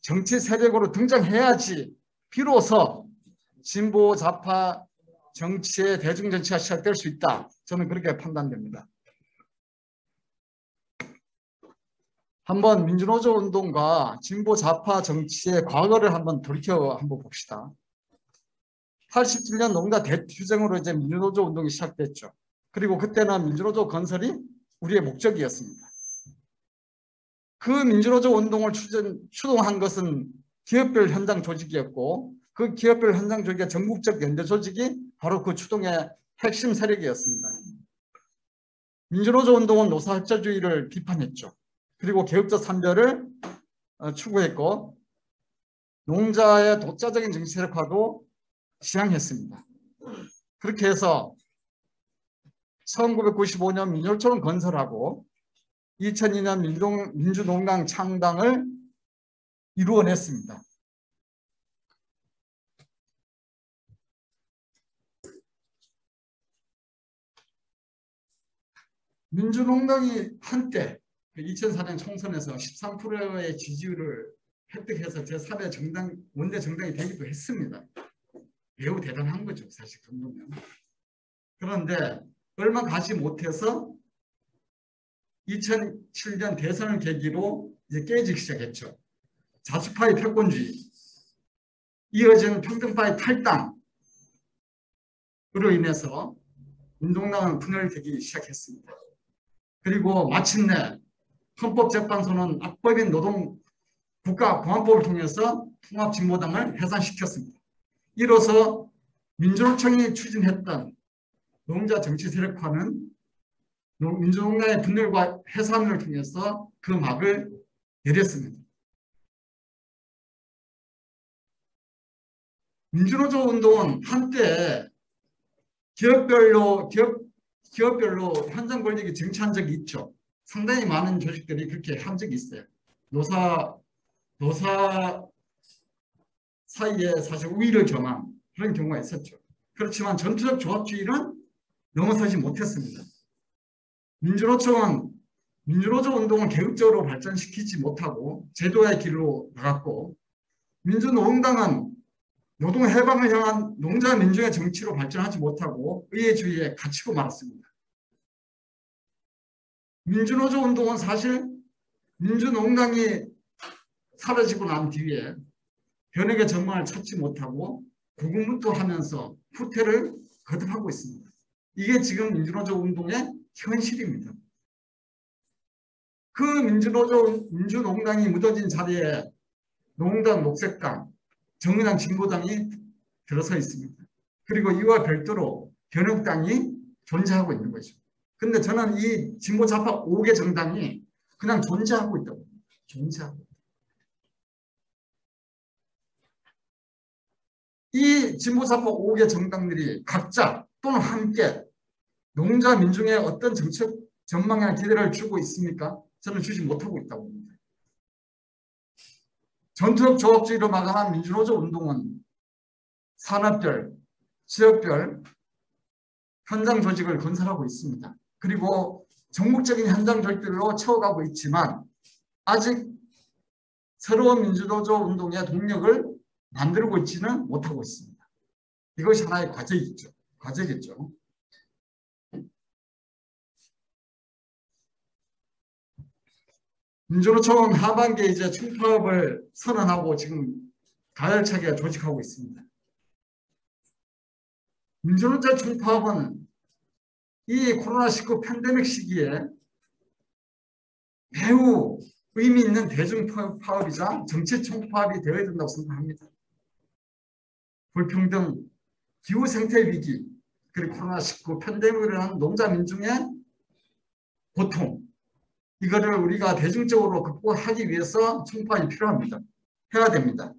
정치 세력으로 등장해야지 비로소 진보 좌파 정치의 대중정치가 시작될 수 있다. 저는 그렇게 판단됩니다. 한번 민주노조 운동과 진보 좌파 정치의 과거를 한번 돌이켜 봅시다. 87년 농가 대투쟁으로 이제 민주노조 운동이 시작됐죠. 그리고 그때는 민주노조 건설이 우리의 목적이었습니다. 그 민주노조 운동을 추동한 것은 기업별 현장 조직이었고 그 기업별 현장 조직의 전국적 연대 조직이 바로 그 추동의 핵심 세력이었습니다. 민주노조 운동은 노사협조주의를 비판했죠. 그리고 계급적 산별을 추구했고 농자의 독자적인 정치 세력화도 지향했습니다. 그렇게 해서 1995년 민주노총을 건설하고 2002년 민주농당 창당을 이루어냈습니다. 민주농당이 한때 2004년 총선에서 13%의 지지율을 획득해서 제3의 정당, 원내 정당이 되기도 했습니다. 매우 대단한 거죠, 사실 그 정도면. 그런데 얼마 가지 못해서 2007년 대선을 계기로 이제 깨지기 시작했죠. 자주파의 패권주의, 이어진 평등파의 탈당으로 인해서 민주농당은 분열되기 시작했습니다. 그리고 마침내 헌법재판소는 악법인 국가보안법을 통해서 통합진보당을 해산시켰습니다. 이로써 민주노총이 추진했던 농자 정치 세력화는 민주농당의 분열과 해산을 통해서 그 막을 내렸습니다. 민주노조 운동은 한때 기업별로 현장 권력이 쟁취한 적이 있죠. 상당히 많은 조직들이 그렇게 한 적이 있어요. 노사 사이에 사실 우위를 겸한 그런 경우가 있었죠. 그렇지만 전투적 조합주의는 넘어서지 못했습니다. 민주노총은 민주노조 운동을 계급적으로 발전시키지 못하고 제도의 길로 나갔고 민주노동당은 노동해방을 향한 농자 민중의 정치로 발전하지 못하고 의회주의에 갇히고 말았습니다. 민주노조 운동은 사실 민주농당이 사라지고 난 뒤에 변혁의 전망을 찾지 못하고 고군분투하면서 후퇴를 거듭하고 있습니다. 이게 지금 민주노조 운동의 현실입니다. 그 민주농당이 묻어진 자리에 농당, 녹색당, 정의당, 진보당이 들어서 있습니다. 그리고 이와 별도로 변혁당이 존재하고 있는 거죠. 근데 저는 이 진보 좌파 5개 정당이 그냥 존재하고 있다고 봅니다. 존재하고 있다. 이 진보 좌파 5개 정당들이 각자 또는 함께 농자 민중의 어떤 정책 전망이나 기대를 주고 있습니까? 저는 주지 못하고 있다고 봅니다. 전투적 조합주의로 마감한 민주노조 운동은 산업별, 지역별 현장 조직을 건설하고 있습니다. 그리고 전국적인 현장 조직들로 채워가고 있지만 아직 새로운 민주노조 운동의 동력을 만들고 있지는 못하고 있습니다. 이것이 하나의 과제겠죠. 민주노총은 하반기에 이제 총파업을 선언하고 지금 가열차게 조직하고 있습니다. 민주노총 총파업은 이 코로나19 팬데믹 시기에 매우 의미 있는 대중파업이자 정치 총파업이 되어야 된다고 생각합니다. 불평등, 기후생태 위기, 그리고 코로나19 팬데믹으로 인한 농자 민중의 고통, 이거를 우리가 대중적으로 극복하기 위해서 총파업이 필요합니다. 해야 됩니다.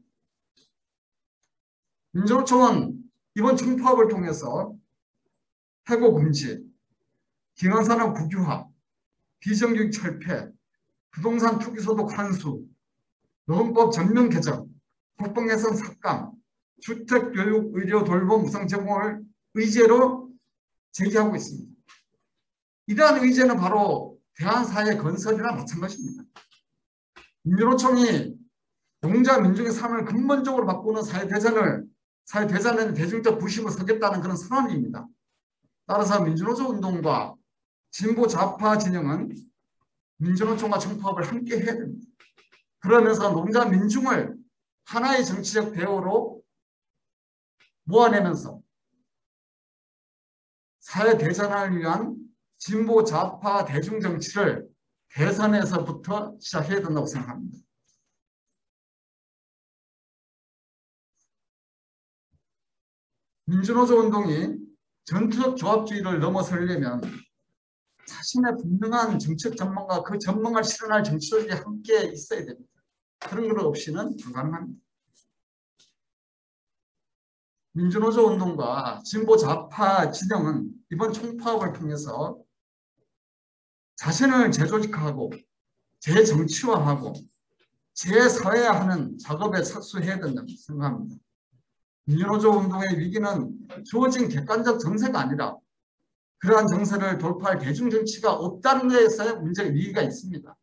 민주노총은 이번 총파업을 통해서 해고 금지, 기관산업 국유화, 비정규직 철폐, 부동산 투기 소득 환수, 노동법 전면 개정, 국방 예산 삭감, 주택, 교육, 의료, 돌봄, 우선 제공을 의제로 제기하고 있습니다. 이러한 의제는 바로 대한사회 건설이나 마찬가지입니다. 민주노총이 농자 민중의 삶을 근본적으로 바꾸는 사회대전에 대중적 부심을 서겠다는 그런 선언입니다. 따라서 민주노조 운동과 진보 좌파 진영은 민주노총과 총파업을 함께 해야 됩니다. 그러면서 농자 민중을 하나의 정치적 대우로 모아내면서 사회 대전을 위한 진보 좌파 대중 정치를 대선에서부터 시작해야 된다고 생각합니다. 민주노조 운동이 전투적 조합주의를 넘어서려면 자신의 분명한 정책 전망과 그 전망을 실현할 정치적이 함께 있어야 됩니다. 그런 것 없이는 불가능합니다. 민주노조 운동과 진보 좌파 진영은 이번 총파업을 통해서 자신을 재조직하고 재정치화하고 재사회화하는 작업에 착수해야 된다고 생각합니다. 민주노조 운동의 위기는 주어진 객관적 정세가 아니라 그러한 정세를 돌파할 대중정치가 없다는 데에서의 위기가 있습니다.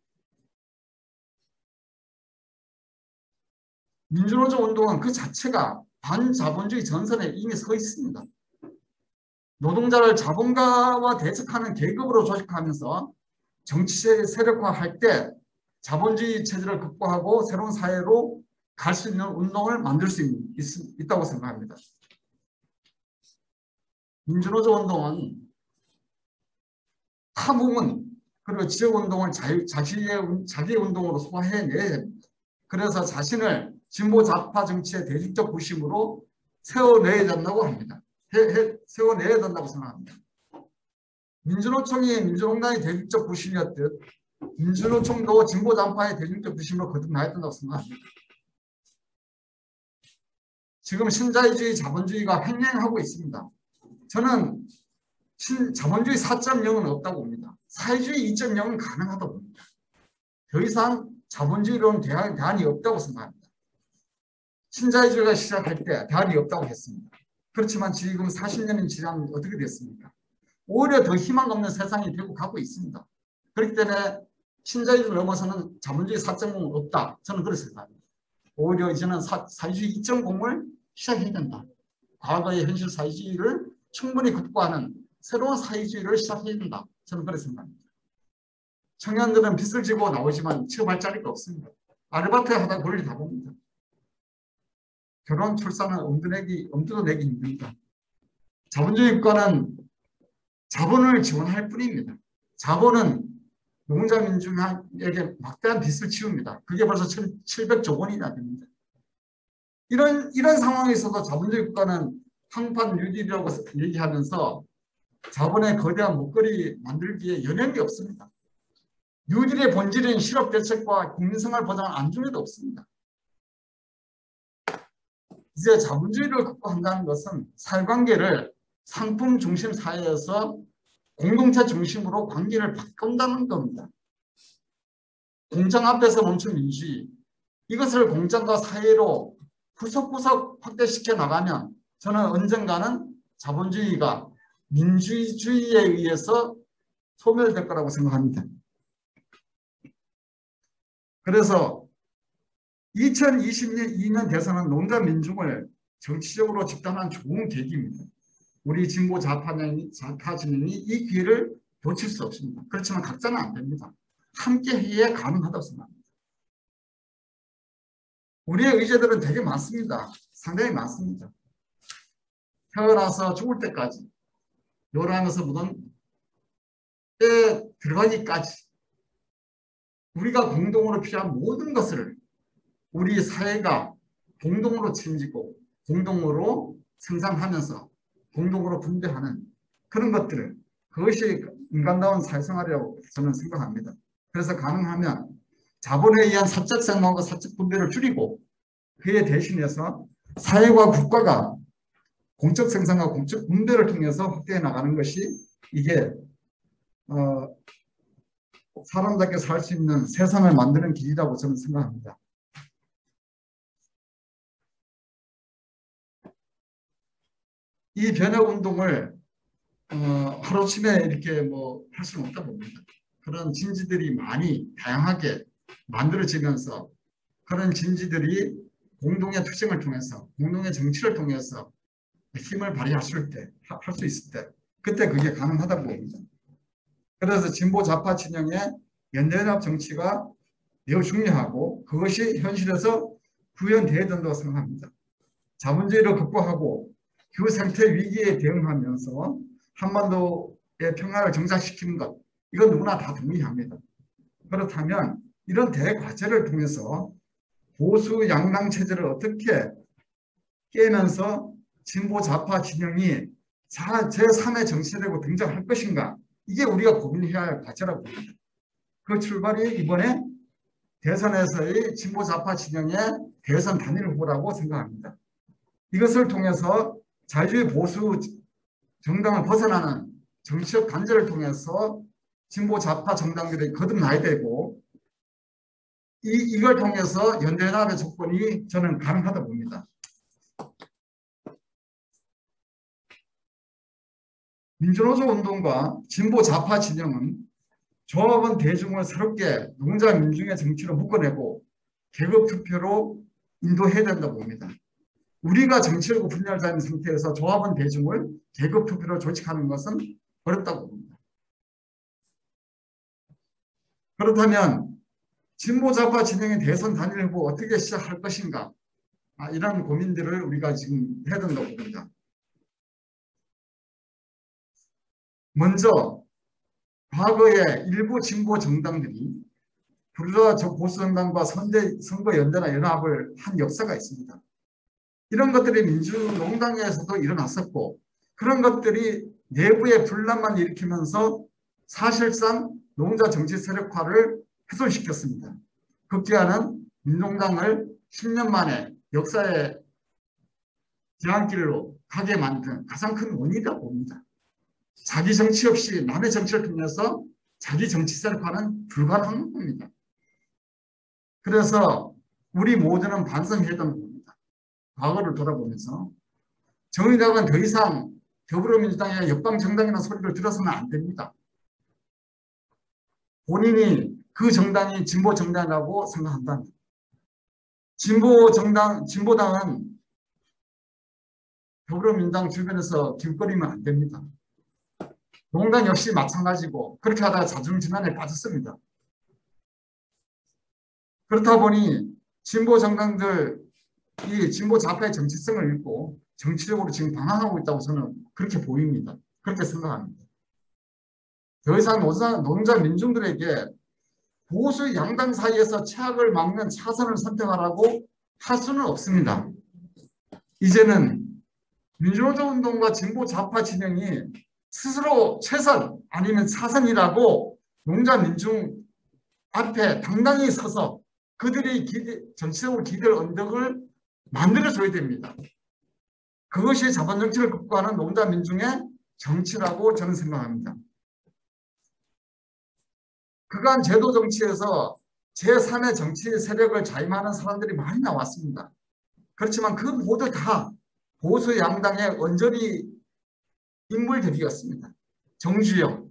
민주노조 운동은 그 자체가 반자본주의 전선에 이미 서 있습니다. 노동자를 자본가와 대척하는 계급으로 조직하면서 정치 세력화할 때 자본주의 체제를 극복하고 새로운 사회로 갈 수 있는 운동을 만들 수 있다고 생각합니다. 민주노조 운동은 타부문 그리고 지역운동을 자기의 운동으로 소화해내야 됩니다. 그래서 자신을 진보 좌파 정치의 대중적 부심으로 세워내야 된다고 합니다. 세워내야 된다고 생각합니다. 민주노총이 민주농단의 대중적 부심이었듯 민주노총도 진보 좌파의 대중적 부심으로 거듭나야 된다고 생각합니다. 지금 신자유주의 자본주의가 횡행하고 있습니다. 저는 자본주의 4.0은 없다고 봅니다. 사회주의 2.0은 가능하다고 봅니다. 더 이상 자본주의로는 대안이 없다고 생각합니다. 신자유주의가 시작할 때 대안이 없다고 했습니다. 그렇지만 지금 40년이 지나면 어떻게 됐습니까? 오히려 더 희망 없는 세상이 되고 가고 있습니다. 그렇기 때문에 신자유주의를 넘어서는 자본주의 4.0은 없다. 저는 그렇게 생각합니다. 오히려 이제는 사회주의 2.0을 시작해야 된다. 과거의 현실 사회주의를 충분히 극복하는 새로운 사회주의를 시작해야 된다. 저는 그렇게 생각합니다. 청년들은 빚을 지고 나오지만 취업할 자리가 없습니다. 아르바이트 하다 권리 다 봅니다. 결혼, 출산은 엄두도 내기 힘듭니다. 자본주의 국가는 자본을 지원할 뿐입니다. 자본은 노동자 민중에게 막대한 빚을 지웁니다. 그게 벌써 700조 원이나 됩니다. 이런 상황에서도 자본주의 국가는 항판 뉴딜이라고 얘기하면서 자본의 거대한 먹거리 만들기에 여념이 없습니다. 뉴딜의 본질인 실업 대책과 국민생활 보장은 안중에도 없습니다. 이제 자본주의를 극복한다는 것은 사회관계를 상품 중심 사회에서 공동체 중심으로 관계를 바꾼다는 겁니다. 공장 앞에서 멈춘 민주주의, 이것을 공장과 사회로 구석구석 확대시켜 나가면 저는 언젠가는 자본주의가 민주주의에 의해서 소멸될 거라고 생각합니다. 그래서 2022년 대선은 농자 민중을 정치적으로 집단한 좋은 계기입니다. 우리 진보 좌파 진영이 이 기회를 놓칠 수 없습니다. 그렇지만 각자는 안 됩니다. 함께 해야 가능하다고 생각합니다. 우리의 의제들은 되게 많습니다. 상당히 많습니다. 태어나서 죽을 때까지 요란에서 묻은 때 들어가기까지 우리가 공동으로 필요한 모든 것을 우리 사회가 공동으로 책임지고 공동으로 생산하면서 공동으로 분배하는 그런 것들을 그것이 인간다운 사회생활이라고 저는 생각합니다. 그래서 가능하면 자본에 의한 사적 생산과 사적 분배를 줄이고 그에 대신해서 사회와 국가가 공적 생산과 공적 분배를 통해서 확대해 나가는 것이 이게 사람답게 살 수 있는 세상을 만드는 길이라고 저는 생각합니다. 이 변혁운동을 하루아침에 이렇게 뭐 할 수는 없다 봅니다. 그런 진지들이 많이 다양하게 만들어지면서 그런 진지들이 공동의 투쟁을 통해서 공동의 정치를 통해서 힘을 발휘할 수 있을 때 그때 그게 가능하다고 봅니다. 그래서 진보 좌파 진영의 연대연합 정치가 매우 중요하고 그것이 현실에서 구현되어야 된다고 생각합니다. 자본주의를 극복하고 기후생태 위기에 대응하면서 한반도의 평화를 정착시키는 것 이건 누구나 다 동의합니다. 그렇다면 이런 대과제를 통해서 보수 양당 체제를 어떻게 깨면서 진보 좌파 진영이 제3의 정치되고 등장할 것인가 이게 우리가 고민해야 할 과제라고 봅니다. 그 출발이 이번에 대선에서의 진보 좌파 진영의 대선 단일 후보라고 생각합니다. 이것을 통해서 자유주의 보수 정당을 벗어나는 정치적 단절을 통해서 진보 좌파 정당들이 거듭나야 되고 이걸 통해서 연대연합의 조건이 저는 가능하다고 봅니다. 민주노조 운동과 진보 좌파 진영은 조합원 대중을 새롭게 농자 민중의 정치로 묶어내고 계급 투표로 인도해야 된다고 봅니다. 우리가 정치하고 분열을 다닌 상태에서 조합원 대중을 계급 투표로 조직하는 것은 어렵다고 봅니다. 그렇다면 진보 좌파 진영의 대선 단일 후보 어떻게 시작할 것인가 이런 고민들을 우리가 지금 해야 된다고 봅니다. 먼저 과거에 일부 진보 정당들이 부르주아 보수정당과 선거연대나 연합을 한 역사가 있습니다. 이런 것들이 민주농당에서도 일어났었고 그런 것들이 내부의 분란만 일으키면서 사실상 농자 정치 세력화를 훼손시켰습니다. 급기야는 민주농당을 10년 만에 역사의 제한길로 가게 만든 가장 큰 원인이라고 봅니다. 자기 정치 없이 남의 정치를 통해서 자기 정치 세력화는 불가능한 겁니다. 그래서 우리 모두는 반성해야 된다고 봅니다. 과거를 돌아보면서 정의당은 더 이상 더불어민주당의 역방정당이라는 소리를 들어서는 안 됩니다. 본인이 그 정당이 진보정당이라고 생각한다면 진보당은 더불어민주당 주변에서 길거리면 안 됩니다. 농당 역시 마찬가지고 그렇게 하다가 자중진환에 빠졌습니다. 그렇다 보니 진보 정당들이 진보 좌파의 정치성을 잃고 정치적으로 지금 방황하고 있다고 저는 그렇게 보입니다. 그렇게 생각합니다. 더 이상 노동자 민중들에게 보수 양당 사이에서 최악을 막는 차선을 선택하라고 할 수는 없습니다. 이제는 민주노조 운동과 진보 좌파 진영이 스스로 최선 아니면 차선이라고 농자 민중 앞에 당당히 서서 그들이 정치적으로 기댈 언덕을 만들어줘야 됩니다. 그것이 자본정치를 극복하는 농자 민중의 정치라고 저는 생각합니다. 그간 제도 정치에서 제3의 정치 세력을 자임하는 사람들이 많이 나왔습니다. 그렇지만 그 모두 다 보수 양당의 언저리 인물들이었습니다. 정주영,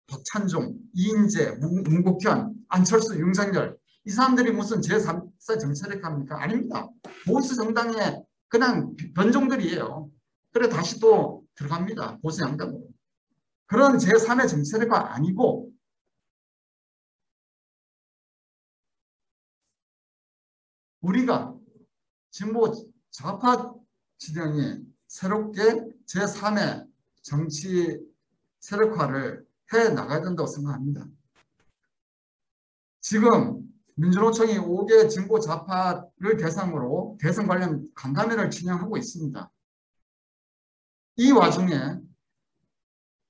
박찬종, 이인재, 문국현, 안철수, 윤석열, 이 사람들이 무슨 제3사 정치세력합니까? 아닙니다. 보수 정당의 그냥 변종들이에요. 그래 다시 또 들어갑니다. 보수 양당으로. 그런 제3의 정치세력가 아니고 우리가 진보 좌파 진영이 새롭게 제3의 정치 세력화를 해 나가야 된다고 생각합니다. 지금 민주노총이 5개 진보 좌파를 대상으로 대선 관련 간담회를 진행하고 있습니다. 이 와중에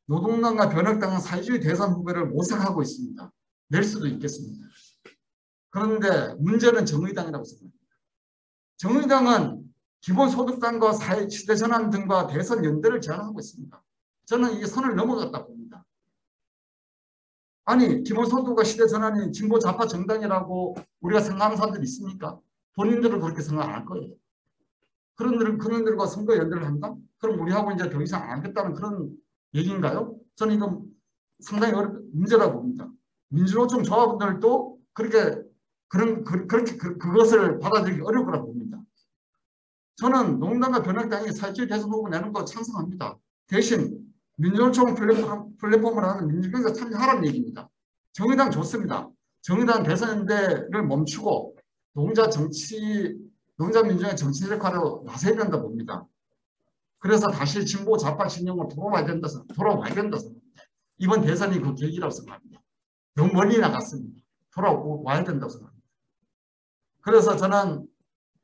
노동당과 변혁당은 사회주의 대선 후보를 모색하고 있습니다. 낼 수도 있겠습니다. 그런데 문제는 정의당이라고 생각합니다. 정의당은 기본소득당과 시대전환 등과 대선 연대를 제안하고 있습니다. 저는 이게 선을 넘어갔다 봅니다. 아니 기본소득과 시대전환이 진보 좌파 정당이라고 우리가 생각하는 사람들이 있습니까? 본인들은 그렇게 생각 안 할 거예요. 그런들과 선거 연대를 한다? 그럼 우리하고 이제 더 이상 안 하겠다는 그런 얘기인가요? 저는 이건 상당히 문제라고 봅니다. 민주노총 조합원들도 그렇게 그것을 받아들이기 어려울 거라고 봅니다. 저는 농당과 변혁당이 사회주의 대선 후보 내는 거 찬성합니다. 대신 민주노총 플랫폼을 하는 민주경제 참여하라는 얘기입니다. 정의당 좋습니다. 정의당 대선연대를 멈추고 농자민중의 정치세력화로 나서야 된다 봅니다. 그래서 다시 진보 좌파 진영으로 돌아와야 된다 생각합니다. 이번 대선이 그 계기라고 생각합니다. 너무 멀리 나갔습니다. 돌아와야 된다고 생각합니다. 그래서 저는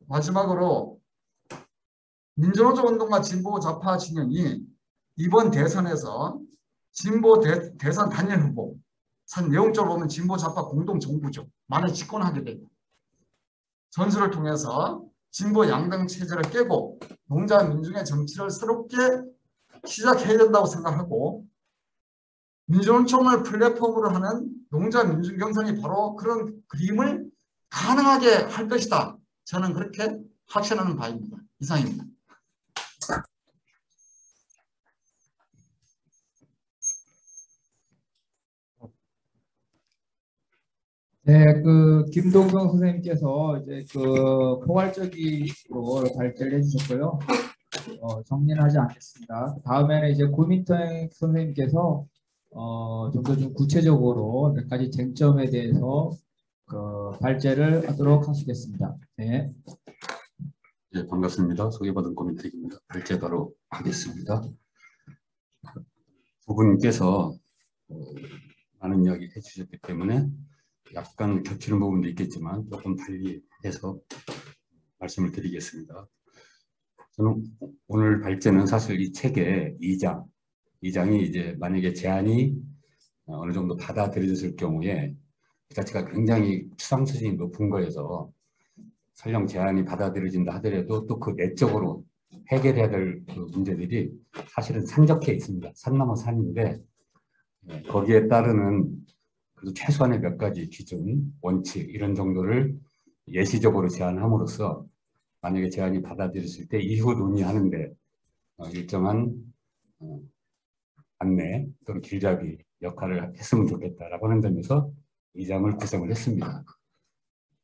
마지막으로 민주노총 운동과 진보 좌파 진영이 이번 대선에서 진보 대선 단일 후보, 내용적으로 보면 진보 좌파 공동 정부죠. 만에 집권하게 됩니다. 전술을 통해서 진보 양당 체제를 깨고 농자 민중의 정치를 새롭게 시작해야 된다고 생각하고 민주노총을 플랫폼으로 하는 농자 민중 경선이 바로 그런 그림을 가능하게 할 것이다. 저는 그렇게 확신하는 바입니다. 이상입니다. 네, 김동경 선생님께서 이제 포괄적으로 발제를 해주셨고요. 정리는 하지 않겠습니다. 다음에는 이제 고민태 선생님께서 좀 더 좀 구체적으로 몇 가지 쟁점에 대해서 발제를 하도록 하시겠습니다. 네. 네, 반갑습니다. 소개받은 고민택입니다. 발제 바로 하겠습니다. 두 분께서 많은 이야기 해주셨기 때문에 약간 겹치는 부분도 있겠지만 조금 달리 해서 말씀을 드리겠습니다. 저는 오늘 발제는 사실 이 책의 2장이 이제 만약에 제안이 어느 정도 받아들여졌을 경우에 그 자체가 굉장히 추상 수준이 높은 거여서 설령 제안이 받아들여진다 하더라도 또 그 내적으로 해결해야 될 그 문제들이 사실은 산적해 있습니다. 산 넘어 산인데 거기에 따르는 그래도 최소한의 몇 가지 기준, 원칙 이런 정도를 예시적으로 제안함으로써 만약에 제안이 받아들였을 때 이후 논의하는데 일정한 안내 또는 길잡이 역할을 했으면 좋겠다라고 하는 점에서 이 장을 구성을 했습니다.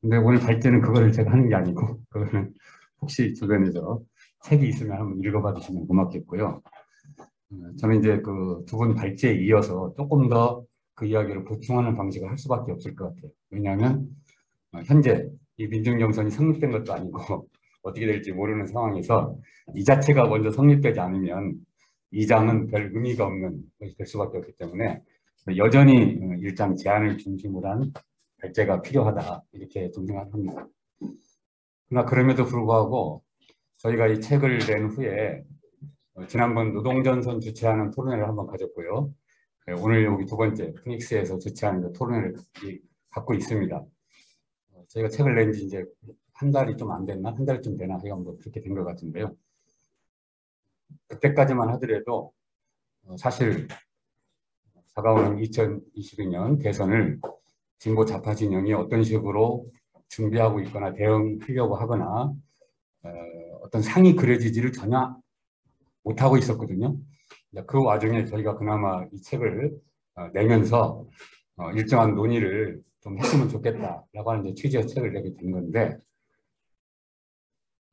근데 오늘 발제는 그거를 제가 하는 게 아니고 그거는 혹시 주변에서 책이 있으면 한번 읽어봐 주시면 고맙겠고요. 저는 이제 그 두 분 발제에 이어서 조금 더 그 이야기를 보충하는 방식을 할 수밖에 없을 것 같아요. 왜냐하면 현재 이 민중경선이 성립된 것도 아니고 어떻게 될지 모르는 상황에서 이 자체가 먼저 성립되지 않으면 이 장은 별 의미가 없는 것이 될 수밖에 없기 때문에 여전히 일장 제안을 중심으로 한 발제가 필요하다 이렇게 좀 생각합니다. 그러나 그럼에도 불구하고 저희가 이 책을 낸 후에 지난번 노동전선 주최하는 토론회를 한번 가졌고요. 오늘 여기 두 번째 피닉스에서 주최하는 토론회를 갖고 있습니다. 저희가 책을 낸 지 이제 한 달이 좀 안 됐나? 한 달쯤 되나? 제가 뭐 그렇게 된 것 같은데요. 그때까지만 하더라도 사실 다가오는 2022년 대선을 진보 좌파 진영이 어떤 식으로 준비하고 있거나 대응하려고 하거나 어떤 상이 그려지지를 전혀 못하고 있었거든요. 그 와중에 저희가 그나마 이 책을 내면서 일정한 논의를 좀 했으면 좋겠다라고 하는 취지의 책을 내게 된 건데,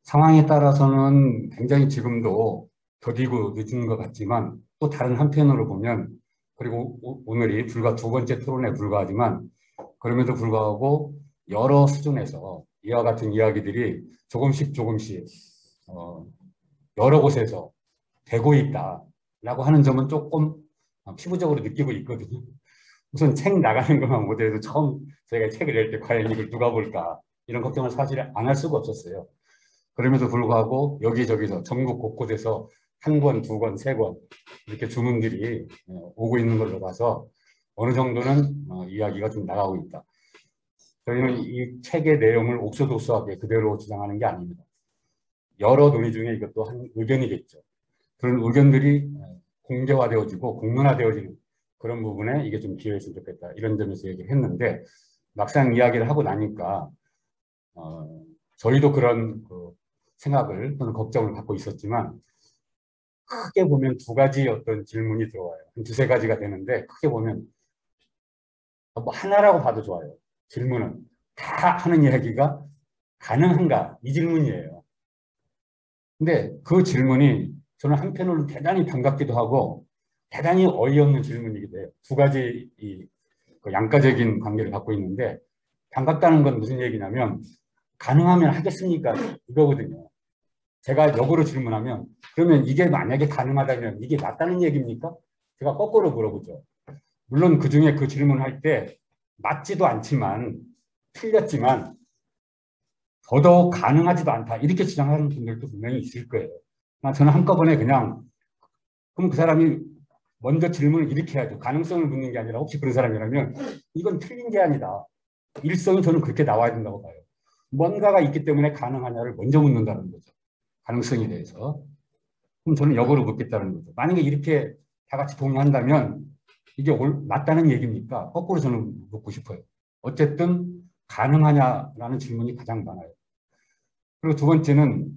상황에 따라서는 굉장히 지금도 더디고 늦은 것 같지만, 또 다른 한편으로 보면, 그리고 오늘이 불과 2번째 토론에 불과하지만, 그럼에도 불구하고 여러 수준에서 이와 같은 이야기들이 조금씩 여러 곳에서 되고 있다라고 하는 점은 조금 피부적으로 느끼고 있거든요. 우선 책 나가는 것만 못해도 처음 저희가 책을 낼 때 과연 이걸 누가 볼까 이런 걱정을 사실 안 할 수가 없었어요. 그럼에도 불구하고 여기저기서 전국 곳곳에서 1권, 2권, 3권 이렇게 주문들이 오고 있는 걸로 봐서 어느 정도는 이야기가 좀 나가고 있다. 저희는 이 책의 내용을 옥소독소하게 그대로 주장하는 게 아닙니다. 여러 논의 중에 이것도 한 의견이겠죠. 그런 의견들이 공개화되어지고 공론화되어지는 그런 부분에 이게 좀 기여했으면 좋겠다. 이런 점에서 얘기를 했는데, 막상 이야기를 하고 나니까 저희도 그런 생각을 또는 걱정을 갖고 있었지만, 크게 보면 2가지 어떤 질문이 들어와요. 한 2~3가지가 되는데, 크게 보면 뭐 하나라고 봐도 좋아요. 질문은 다 하는 이야기가 가능한가? 이 질문이에요. 근데 그 질문이 저는 한편으로는 대단히 반갑기도 하고 대단히 어이없는 질문이기도 해요. 2가지 그 양가적인 관계를 갖고 있는데, 반갑다는 건 무슨 얘기냐면 가능하면 하겠습니까? 이거거든요. 제가 역으로 질문하면 그러면 이게 만약에 가능하다면 이게 맞다는 얘기입니까? 제가 거꾸로 물어보죠. 물론 그중에 그 질문할 때 맞지도 않지만 틀렸지만 더더욱 가능하지도 않다 이렇게 주장하는 분들도 분명히 있을 거예요. 저는 한꺼번에 그냥 그럼 그 사람이 먼저 질문을 이렇게 해야죠. 가능성을 묻는 게 아니라 혹시 그런 사람이라면 이건 틀린 게 아니다. 일성이 저는 그렇게 나와야 된다고 봐요. 뭔가가 있기 때문에 가능하냐를 먼저 묻는다는 거죠. 가능성에 대해서. 그럼 저는 역으로 묻겠다는 거죠. 만약에 이렇게 다 같이 동의한다면 이게 맞다는 얘기입니까? 거꾸로 저는 묻고 싶어요. 어쨌든 가능하냐라는 질문이 가장 많아요. 그리고 2번째는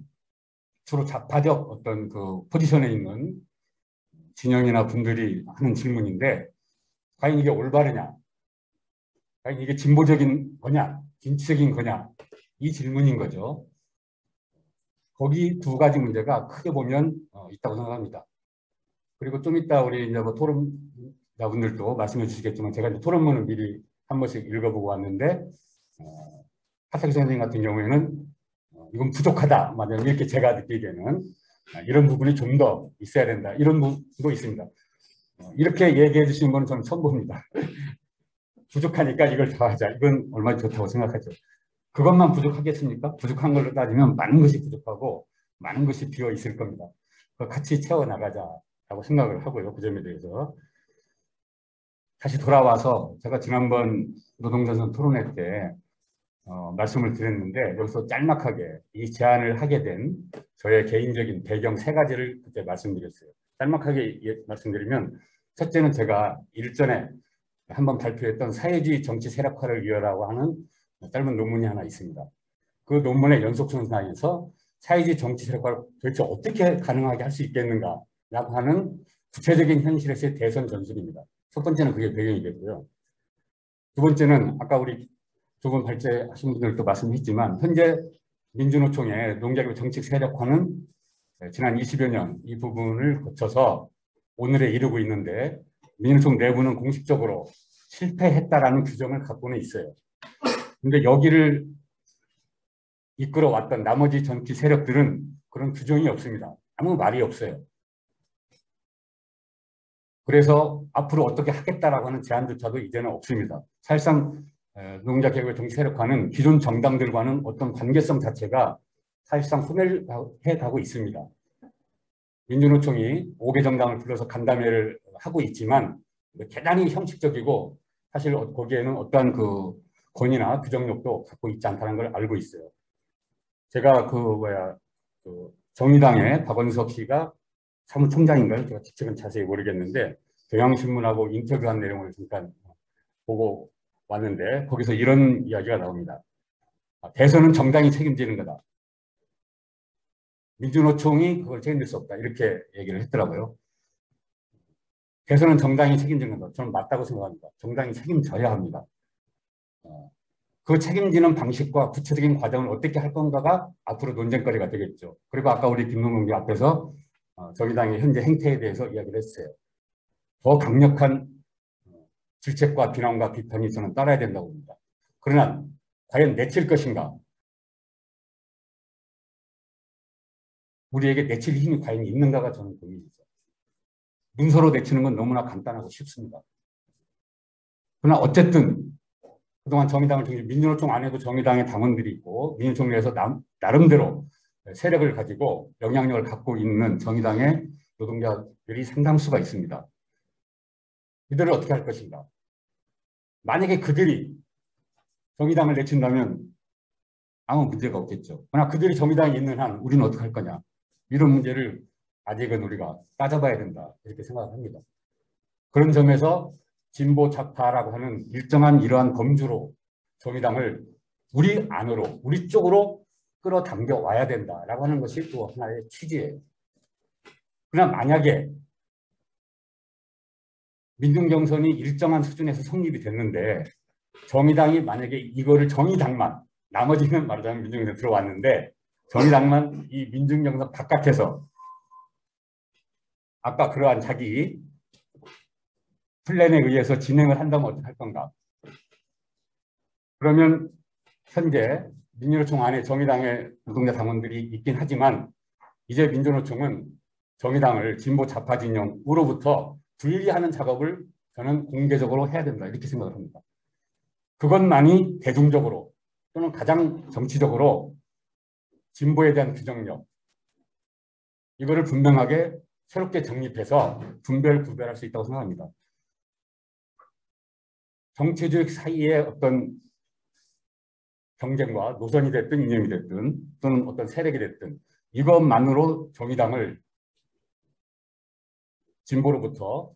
주로 좌파적 어떤 그 포지션에 있는 진영이나 분들이 하는 질문인데, 과연 이게 올바르냐? 과연 이게 진보적인 거냐? 진취적인 거냐? 이 질문인 거죠. 거기 2가지 문제가 크게 보면 있다고 생각합니다. 그리고 좀 이따 우리 이제 뭐 토론자분들도 말씀해 주시겠지만, 제가 이제 토론문을 미리 한 번씩 읽어보고 왔는데, 하태기 선생님 같은 경우에는 이건 부족하다. 만약 이렇게 제가 느끼기에는 이런 부분이 좀 더 있어야 된다. 이런 부분도 있습니다. 이렇게 얘기해 주시는 건 저는 처음 봅니다. 부족하니까 이걸 더 하자. 이건 얼마나 좋다고 생각하죠. 그것만 부족하겠습니까? 부족한 걸로 따지면 많은 것이 부족하고 많은 것이 비어 있을 겁니다. 같이 채워나가자라고 생각을 하고요. 그 점에 대해서. 다시 돌아와서 제가 지난번 노동전선 토론회 때 말씀을 드렸는데, 여기서 짤막하게 이 제안을 하게 된 저의 개인적인 배경 3가지를 그때 말씀드렸어요. 짤막하게 말씀드리면, 첫째는 제가 일전에 한번 발표했던 사회주의 정치 세력화를 위하라고 하는 짧은 논문이 하나 있습니다. 그 논문의 연속선상에서 사회주의 정치 세력화를 도대체 어떻게 가능하게 할 수 있겠는가라고 하는 구체적인 현실에서의 대선 전술입니다. 첫 번째는 그게 배경이겠고요. 2번째는 아까 우리 2분 발제하신 분들도 말씀했지만, 현재 민주노총의 농작의 정책 세력화는 지난 20여 년 이 부분을 거쳐서 오늘에 이르고 있는데, 민주노총 내부는 공식적으로 실패했다라는 규정을 갖고는 있어요. 근데 여기를 이끌어왔던 나머지 정치 세력들은 그런 규정이 없습니다. 아무 말이 없어요. 그래서 앞으로 어떻게 하겠다라고 하는 제안조차도 이제는 없습니다. 사실상 노동자개혁의 정치 세력화는 기존 정당들과는 어떤 관계성 자체가 사실상 소멸해 가고 있습니다. 민주노총이 5개 정당을 불러서 간담회를 하고 있지만 대단히 형식적이고 사실 거기에는 어떠한 그 권위나 규정력도 갖고 있지 않다는 걸 알고 있어요. 제가 정의당의 박원석 씨가 사무총장인가요? 제가 직책은 자세히 모르겠는데 경향신문하고 인터뷰한 내용을 잠깐 보고 왔는데, 거기서 이런 이야기가 나옵니다. 대선은 정당이 책임지는 거다. 민주노총이 그걸 책임질 수 없다. 이렇게 얘기를 했더라고요. 개선은 정당이 책임지는 것. 저는 맞다고 생각합니다. 정당이 책임져야 합니다. 그 책임지는 방식과 구체적인 과정을 어떻게 할 건가가 앞으로 논쟁거리가 되겠죠. 그리고 아까 우리 김동국 앞에서 정의당의 현재 행태에 대해서 이야기를 했어요. 더 강력한 질책과 비난과 비판이 저는 따라야 된다고 봅니다. 그러나 과연 내칠 것인가? 우리에게 내칠 힘이 과연 있는가가 저는 고민이죠. 문서로 내치는 건 너무나 간단하고 쉽습니다. 그러나 어쨌든 그동안 정의당을 중심 민주노총 안에도 정의당의 당원들이 있고 민주노총 내에서 나름대로 세력을 가지고 영향력을 갖고 있는 정의당의 노동자들이 상당수가 있습니다. 이들을 어떻게 할 것인가? 만약에 그들이 정의당을 내친다면 아무 문제가 없겠죠. 그러나 그들이 정의당에 있는 한 우리는 어떻게 할 거냐? 이런 문제를 아직은 우리가 따져봐야 된다. 이렇게 생각을 합니다. 그런 점에서 진보 좌파라고 하는 일정한 이러한 범주로 정의당을 우리 안으로, 우리 쪽으로 끌어당겨 와야 된다라고 하는 것이 또 하나의 취지예요. 그러나 만약에 민중경선이 일정한 수준에서 성립이 됐는데 정의당이 만약에 이거를 정의당만, 나머지는 말하자면 민중경선 들어왔는데 정의당만 이 민중경선 바깥에서 아까 그러한 자기 플랜에 의해서 진행을 한다면 어떻게 할 건가? 그러면 현재 민주노총 안에 정의당의 노동자 당원들이 있긴 하지만 이제 민주노총은 정의당을 진보 좌파 진영으로부터 분리하는 작업을 저는 공개적으로 해야 된다 이렇게 생각을 합니다. 그것만이 대중적으로 또는 가장 정치적으로 진보에 대한 규정력 이거를 분명하게 새롭게 정립해서 구별할 수 있다고 생각합니다. 정치적 사이의 어떤 경쟁과 노선이 됐든 이념이 됐든 또는 어떤 세력이 됐든 이것만으로 정의당을 진보로부터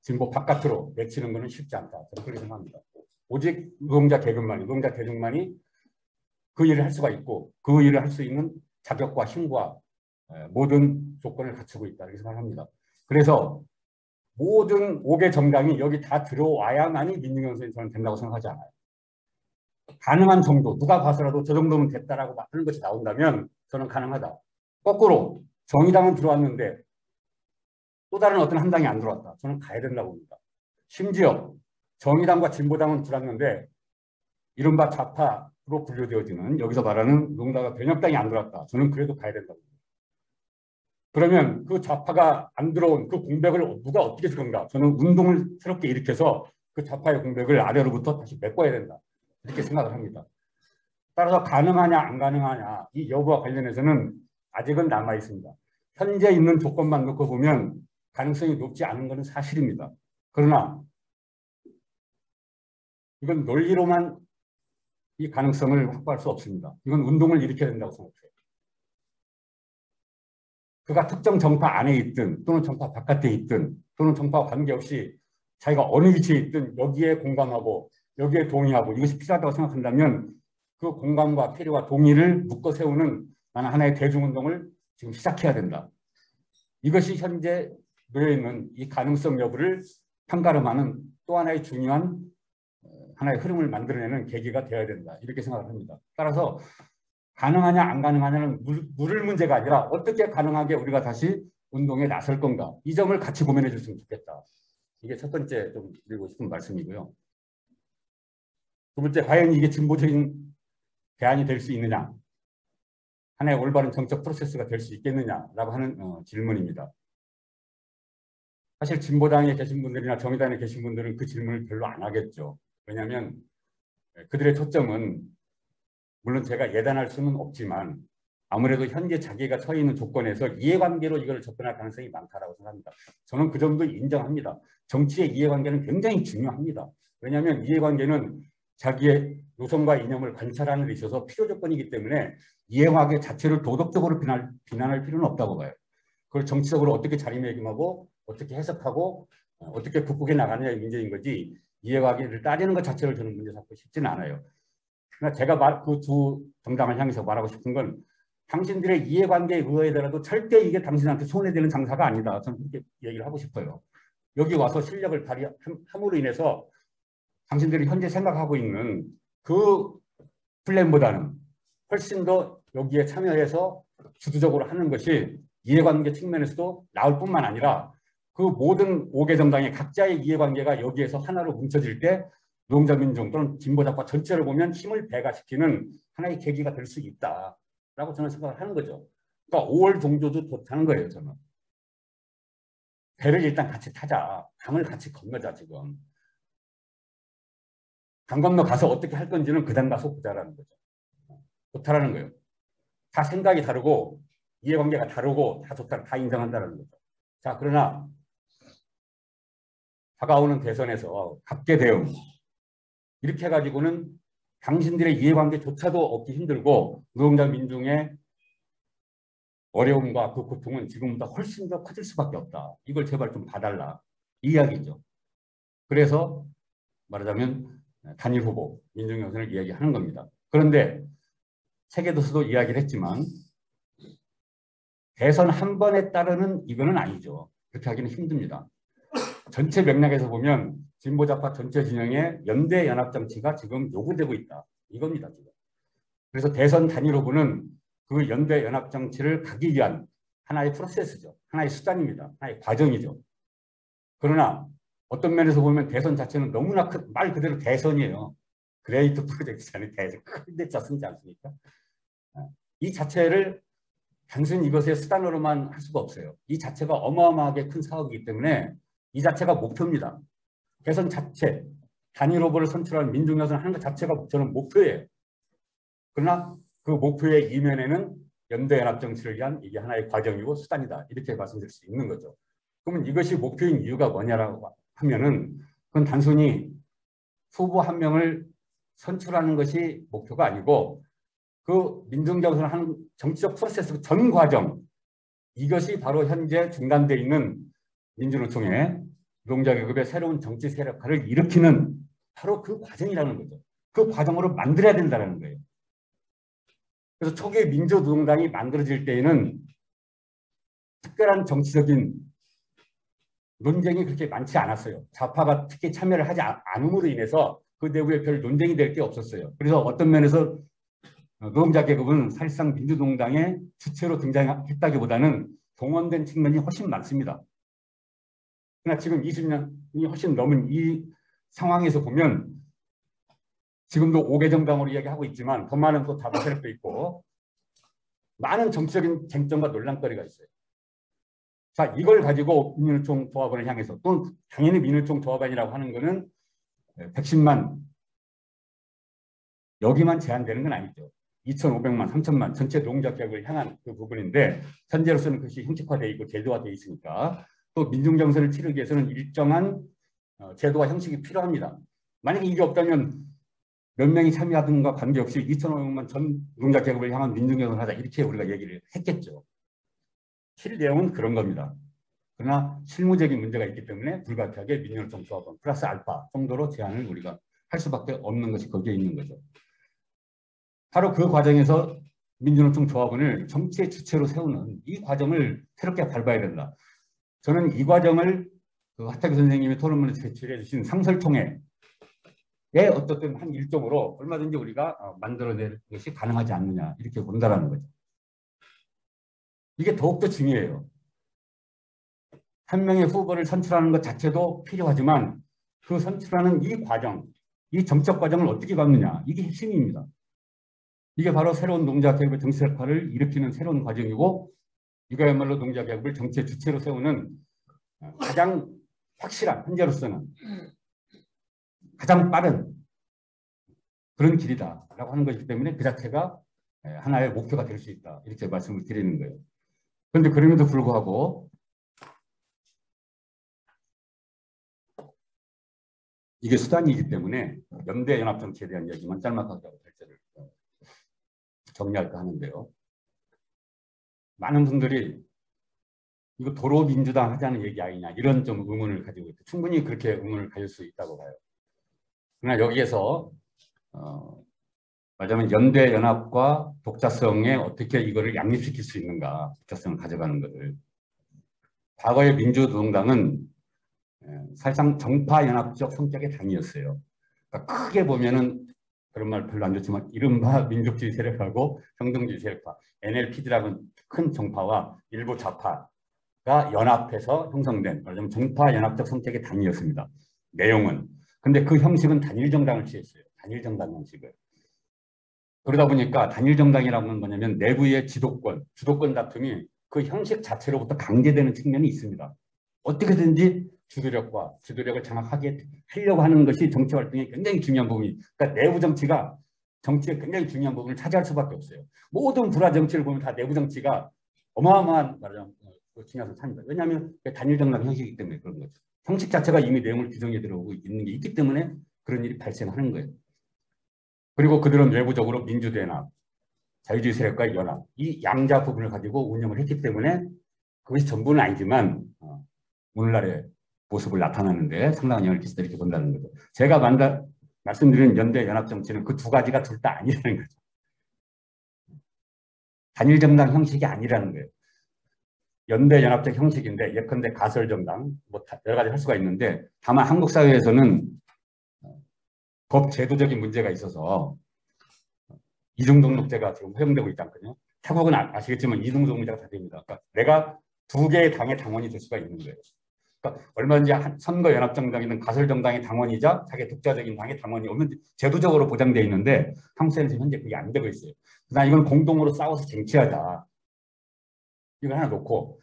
진보 바깥으로 내치는 것은 쉽지 않다. 저는 그렇게 생각합니다. 오직 노동자 계급만이, 노동자 대중만이 그 일을 할 수가 있고 그 일을 할 수 있는 자격과 힘과 모든 조건을 갖추고 있다. 이렇게 생각합니다. 그래서 모든 5개 정당이 여기 다 들어와야만이 민중경선이 저는 된다고 생각하지 않아요. 가능한 정도, 누가 봐서라도 저 정도면 됐다라고 하는 것이 나온다면 저는 가능하다. 거꾸로 정의당은 들어왔는데 또 다른 어떤 한 당이 안 들어왔다. 저는 가야 된다고 봅니다. 심지어 정의당과 진보당은 들어왔는데 이른바 좌파로 분류되어지는 여기서 말하는 노동당과 변혁당이 안 들어왔다. 저는 그래도 가야 된다고 봅니다. 그러면 그 좌파가 안 들어온 그 공백을 누가 어떻게 줄 건가? 저는 운동을 새롭게 일으켜서 그 좌파의 공백을 아래로부터 다시 메꿔야 된다. 이렇게 생각을 합니다. 따라서 가능하냐 안 가능하냐 이 여부와 관련해서는 아직은 남아 있습니다. 현재 있는 조건만 놓고 보면 가능성이 높지 않은 것은 사실입니다. 그러나 이건 논리로만 이 가능성을 확보할 수 없습니다. 이건 운동을 일으켜야 된다고 생각해요. 그가 특정 정파 안에 있든 또는 정파 바깥에 있든 또는 정파와 관계없이 자기가 어느 위치에 있든 여기에 공감하고 여기에 동의하고 이것이 필요하다고 생각한다면 그 공감과 필요와 동의를 묶어 세우는 하나의 대중운동을 지금 시작해야 된다. 이것이 현재 놓여있는 이 가능성 여부를 판가름하는 또 하나의 중요한 하나의 흐름을 만들어내는 계기가 되어야 된다. 이렇게 생각을 합니다. 따라서 가능하냐 안 가능하냐는 물을 문제가 아니라 어떻게 가능하게 우리가 다시 운동에 나설 건가. 이 점을 같이 고민해 줬으면 좋겠다. 이게 첫 번째 좀 드리고 싶은 말씀이고요. 두 번째, 과연 이게 진보적인 대안이 될 수 있느냐. 하나의 올바른 정책 프로세스가 될 수 있겠느냐라고 하는 질문입니다. 사실 진보당에 계신 분들이나 정의당에 계신 분들은 그 질문을 별로 안 하겠죠. 왜냐하면 그들의 초점은 물론 제가 예단할 수는 없지만 아무래도 현재 자기가 처해 있는 조건에서 이해관계로 이걸 접근할 가능성이 많다라고 생각합니다. 저는 그 점도 인정합니다. 정치의 이해관계는 굉장히 중요합니다. 왜냐하면 이해관계는 자기의 노선과 이념을 관찰하는 데 있어서 필요 조건이기 때문에 이해관계 자체를 도덕적으로 비난할 필요는 없다고 봐요. 그걸 정치적으로 어떻게 자리매김하고 어떻게 해석하고 어떻게 극복해 나가느냐의 문제인 거지 이해관계를 따지는 것 자체를 저는 문제 삼고 싶지는 않아요. 그러나 제가 그 두 정당을 향해서 말하고 싶은 건 당신들의 이해관계에 의하더라도 절대 이게 당신한테 손해되는 장사가 아니다. 저는 그렇게 얘기를 하고 싶어요. 여기 와서 실력을 발휘함으로 인해서 당신들이 현재 생각하고 있는 그 플랜보다는 훨씬 더 여기에 참여해서 주도적으로 하는 것이 이해관계 측면에서도 나을 뿐만 아니라 그 모든 5개 정당의 각자의 이해관계가 여기에서 하나로 뭉쳐질 때 노동자민중 또는 진보작파 전체를 보면 힘을 배가시키는 하나의 계기가 될 수 있다라고 저는 생각을 하는 거죠. 그러니까 5월 종조도 좋다는 거예요. 저는. 배를 일단 같이 타자. 강을 같이 건너자 지금. 강 건너 가서 어떻게 할 건지는 그다음 가서 보자라는 거죠. 좋다라는 거예요. 다 생각이 다르고 이해관계가 다르고 다 좋다, 다 인정한다는 거죠. 자, 그러나 다가오는 대선에서 각계 대응 이렇게 해가지고는 당신들의 이해관계조차도 얻기 힘들고 노동자 민중의 어려움과 그 고통은 지금보다 훨씬 더 커질 수밖에 없다. 이걸 제발 좀 봐달라. 이 이야기죠. 그래서 말하자면 단일 후보 민중연선을 이야기하는 겁니다. 그런데 책에서도 이야기를 했지만 대선 한 번에 따르는 이거는 아니죠. 그렇게 하기는 힘듭니다. 전체 맥락에서 보면 진보좌파 전체 진영의 연대 연합 정치가 지금 요구되고 있다. 이겁니다. 지금. 그래서 대선 단일 후보는 그 연대 연합 정치를 가기 위한 하나의 프로세스죠. 하나의 수단입니다. 하나의 과정이죠. 그러나 어떤 면에서 보면 대선 자체는 너무나 말 그대로 대선이에요. 그레이트 프로젝트잖아요. 대선 큰데 썼지 않습니까? 이 자체를 단순히 이것의 수단으로만 할 수가 없어요. 이 자체가 어마어마하게 큰 사업이기 때문에 이 자체가 목표입니다. 대선 자체, 단일 후보를 선출하는 민중연선 하는 것 자체가 저는 목표예요. 그러나 그 목표의 이면에는 연대연합정치를 위한 이게 하나의 과정이고 수단이다. 이렇게 말씀드릴 수 있는 거죠. 그러면 이것이 목표인 이유가 뭐냐라고 하면은 그건 단순히 후보 한 명을 선출하는 것이 목표가 아니고 그 민중정선을 하는 정치적 프로세스 전 과정 이것이 바로 현재 중단되어 있는 민주노총의 노동자계급의 새로운 정치 세력화를 일으키는 바로 그 과정이라는 거죠. 그 과정으로 만들어야 된다는 거예요. 그래서 초기에 민주노동당이 만들어질 때에는 특별한 정치적인 논쟁이 그렇게 많지 않았어요. 좌파가 특히 참여를 하지 않음으로 인해서 그 내부에 별 논쟁이 될 게 없었어요. 그래서 어떤 면에서 노동자 계급은 사실상 민주노동당의 주체로 등장했다기보다는 동원된 측면이 훨씬 많습니다. 그러나 지금 20년이 훨씬 넘은 이 상황에서 보면 지금도 5개 정당으로 이야기하고 있지만 더 많은 또 다른 세력도 있고 많은 정치적인 쟁점과 논란거리가 있어요. 자, 이걸 가지고 민일총 조합원을 향해서 또 당연히 민일총 조합원이라고 하는 거는 110만 여기만 제한되는 건 아니죠. 2,500만, 3,000만 전체 노동자 계급을 향한 그 부분인데 현재로서는 그것이 형식화되어 있고 제도화되어 있으니까 또 민중정선을 치르기 위해서는 일정한 제도와 형식이 필요합니다. 만약에 이게 없다면 몇 명이 참여하든가 관계없이 2,500만 전 노동자 계급을 향한 민중정선을 하자 이렇게 우리가 얘기를 했겠죠. 실 내용은 그런 겁니다. 그러나 실무적인 문제가 있기 때문에 불가피하게 민주노총 조합원 플러스 알파 정도로 제한을 우리가 할 수밖에 없는 것이 거기에 있는 거죠. 바로 그 과정에서 민주노총 조합원을 정치의 주체로 세우는 이 과정을 새롭게 밟아야 된다. 저는 이 과정을 그 하태규 선생님이 토론문에 제출해 주신 상설총회의 어떻든 한 일종으로 얼마든지 우리가 만들어낼 것이 가능하지 않느냐 이렇게 본다라는 거죠. 이게 더욱더 중요해요. 한 명의 후보를 선출하는 것 자체도 필요하지만 그 선출하는 이 과정, 이 정책 과정을 어떻게 밟느냐 이게 핵심입니다. 이게 바로 새로운 노동자계급의 정치력화를 일으키는 새로운 과정이고 이거야말로 노동자계급을 정치의 주체로 세우는 가장 확실한 현재로서는 가장 빠른 그런 길이다라고 하는 것이기 때문에 그 자체가 하나의 목표가 될 수 있다 이렇게 말씀을 드리는 거예요. 그런데 그럼에도 불구하고 이게 수단이기 때문에 연대연합정치에 대한 이야기만 짤막하게 하고 발제를 정리할까 하는데요. 많은 분들이 이거 도로 민주당 하자는 얘기 아니냐 이런 좀 의문을 가지고 있고 충분히 그렇게 의문을 가질 수 있다고 봐요. 그러나 여기에서 말하자면 연대 연합과 독자성에 어떻게 이거를 양립시킬 수 있는가, 독자성을 가져가는 것을. 과거의 민주노동당은 사실상 정파연합적 성격의 당이었어요. 그러니까 크게 보면은 그런 말 별로 안 좋지만 이른바 민족주의 세력하고 평등주의 세력파, NLPD라는 큰 정파와 일부 좌파가 연합해서 형성된 말하자면 정파연합적 성격의 당이었습니다. 내용은. 근데 그 형식은 단일정당을 취했어요. 단일정당 형식을. 그러다 보니까 단일정당이라는 건 뭐냐면 내부의 주도권 다툼이 그 형식 자체로부터 강제되는 측면이 있습니다. 어떻게든지 주도력을 장악하게 하려고 하는 것이 정치 활동의 굉장히 중요한 부분이, 그러니까 내부 정치가 정치의 굉장히 중요한 부분을 차지할 수밖에 없어요. 모든 불화 정치를 보면 다 내부 정치가 어마어마한 말하자면 중요한 차입니다. 왜냐하면 단일정당 형식이기 때문에 그런 거죠. 형식 자체가 이미 내용을 규정해 들어오고 있는 게 있기 때문에 그런 일이 발생하는 거예요. 그리고 그들은 외부적으로 민주대연합, 자유주의 세력과의 연합, 이 양자 부분을 가지고 운영을 했기 때문에 그것이 전부는 아니지만 오늘날의 모습을 나타나는데 상당한 영향을 끼친다 이렇게 본다는 거죠. 제가 말씀드린 연대 연합 정치는 그 두 가지가 둘 다 아니라는 거죠. 단일 정당 형식이 아니라는 거예요. 연대 연합적 형식인데 예컨대 가설 정당 뭐 여러 가지 할 수가 있는데 다만 한국 사회에서는 법 제도적인 문제가 있어서 이중등록제가 지금 허용되고 있지 않거든요. 태국은 아시겠지만 이중등록제가 다 됩니다. 그러니까 내가 두 개의 당의 당원이 될 수가 있는 거예요. 그러니까 얼마든지 선거연합정당이든 가설정당의 당원이자 자기 독자적인 당의 당원이 없는지 제도적으로 보장되어 있는데 한국 사회에서 현재 그게 안 되고 있어요. 그러나 이건 공동으로 싸워서 쟁취하자. 이걸 하나 놓고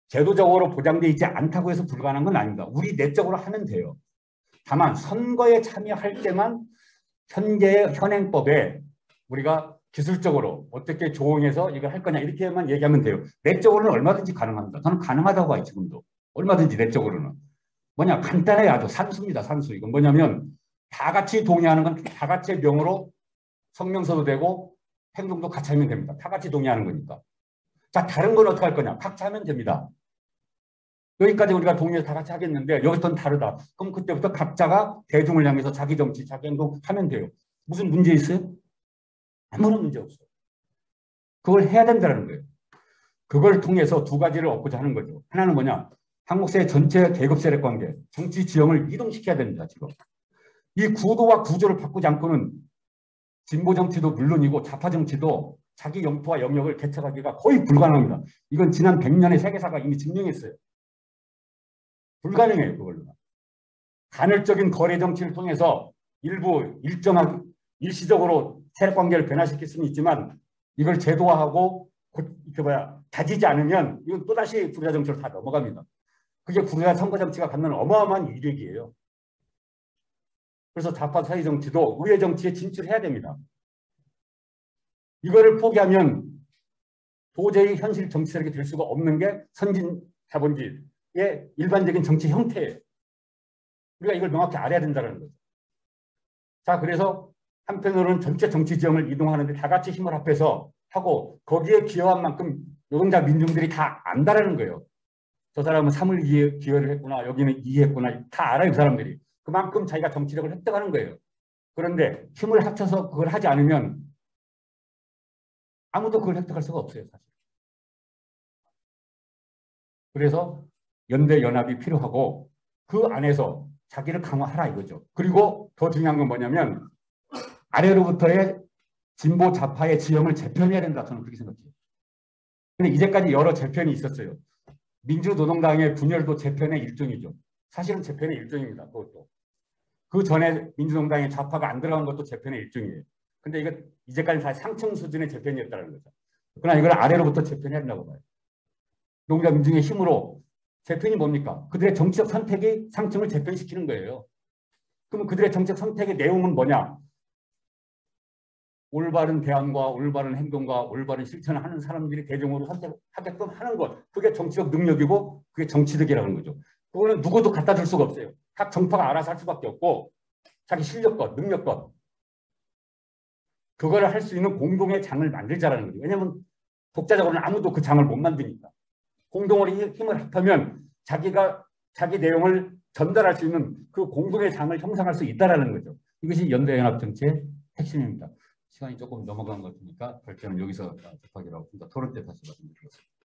제도적으로 보장되어 있지 않다고 해서 불가능한 건 아닙니다. 우리 내적으로 하면 돼요. 다만 선거에 참여할 때만 현재의 현행법에 우리가 기술적으로 어떻게 조응해서 이걸 할 거냐 이렇게만 얘기하면 돼요. 내적으로는 얼마든지 가능합니다. 저는 가능하다고 봐요. 지금도. 얼마든지 내적으로는. 뭐냐 간단해요. 아주 산수입니다. 산수. 이건 뭐냐면 다 같이 동의하는 건 다 같이의 명으로 성명서도 되고 행동도 같이 하면 됩니다. 다 같이 동의하는 거니까. 자, 다른 건 어떻게 할 거냐. 각자 하면 됩니다. 여기까지 우리가 동의해서 다 같이 하겠는데 여기서는 다르다. 그럼 그때부터 각자가 대중을 향해서 자기 정치, 자기 행동 하면 돼요. 무슨 문제 있어요? 아무런 문제 없어요. 그걸 해야 된다는 거예요. 그걸 통해서 두 가지를 얻고자 하는 거죠. 하나는 뭐냐? 한국 사회 전체 계급 세력 관계, 정치 지형을 이동시켜야 됩니다. 지금. 이 구도와 구조를 바꾸지 않고는 진보 정치도 물론이고 좌파 정치도 자기 영토와 영역을 개척하기가 거의 불가능합니다. 이건 지난 100년의 세계사가 이미 증명했어요. 불가능해요. 그걸로. 간헐적인 거래 정치를 통해서 일부 일시적으로 세력 관계를 변화시킬 수는 있지만 이걸 제도화하고 다지지 않으면 이건 또다시 구리자 정치로 다 넘어갑니다. 그게 구리자 선거 정치가 갖는 어마어마한 이득이에요. 그래서 좌파 사회 정치도 의회 정치에 진출해야 됩니다. 이거를 포기하면 도저히 현실 정치 세력이 될 수가 없는 게 선진 자본주의의 일반적인 정치 형태예요. 우리가 이걸 명확히 알아야 된다는 거죠. 자, 그래서 한편으로는 전체 정치 지형을 이동하는데 다 같이 힘을 합해서 하고 거기에 기여한 만큼 노동자 민중들이 다 안다라는 거예요. 저 사람은 3을 기여를 했구나. 여기는 2 했구나. 다 알아요. 그 사람들이. 그만큼 자기가 정치력을 획득하는 거예요. 그런데 힘을 합쳐서 그걸 하지 않으면 아무도 그걸 획득할 수가 없어요. 사실. 그래서 연대 연합이 필요하고 그 안에서 자기를 강화하라 이거죠. 그리고 더 중요한 건 뭐냐면 아래로부터의 진보 좌파의 지형을 재편해야 된다. 저는 그렇게 생각해요. 근데 이제까지 여러 재편이 있었어요. 민주노동당의 분열도 재편의 일종이죠. 사실은 재편의 일종입니다. 그것도. 그 전에 민주노동당의 좌파가 안 들어간 것도 재편의 일종이에요. 근데 이거 이제까지 다 상층 수준의 재편이었다는 거죠. 그러나 이걸 아래로부터 재편해야 된다고 봐요. 노동자 민중의 힘으로 재편이 뭡니까? 그들의 정치적 선택이 상층을 재편시키는 거예요. 그러면 그들의 정치적 선택의 내용은 뭐냐? 올바른 대안과 올바른 행동과 올바른 실천을 하는 사람들이 대중으로 선택하게끔 하는 것. 그게 정치적 능력이고 그게 정치력이라는 거죠. 그거는 누구도 갖다 줄 수가 없어요. 각 정파가 알아서 할 수밖에 없고 자기 실력껏, 능력껏 그거를 할 수 있는 공동의 장을 만들자라는 거죠. 왜냐하면 독자적으로는 아무도 그 장을 못 만드니까. 공동으로 힘을 합하면 자기가 자기 내용을 전달할 수 있는 그 공동의 장을 형성할 수 있다는 거죠. 이것이 연대연합 정치의 핵심입니다. 시간이 조금 넘어간 것 같으니까 발표는 여기서 접하기로 하고 토론 때 다시 말씀드리겠습니다.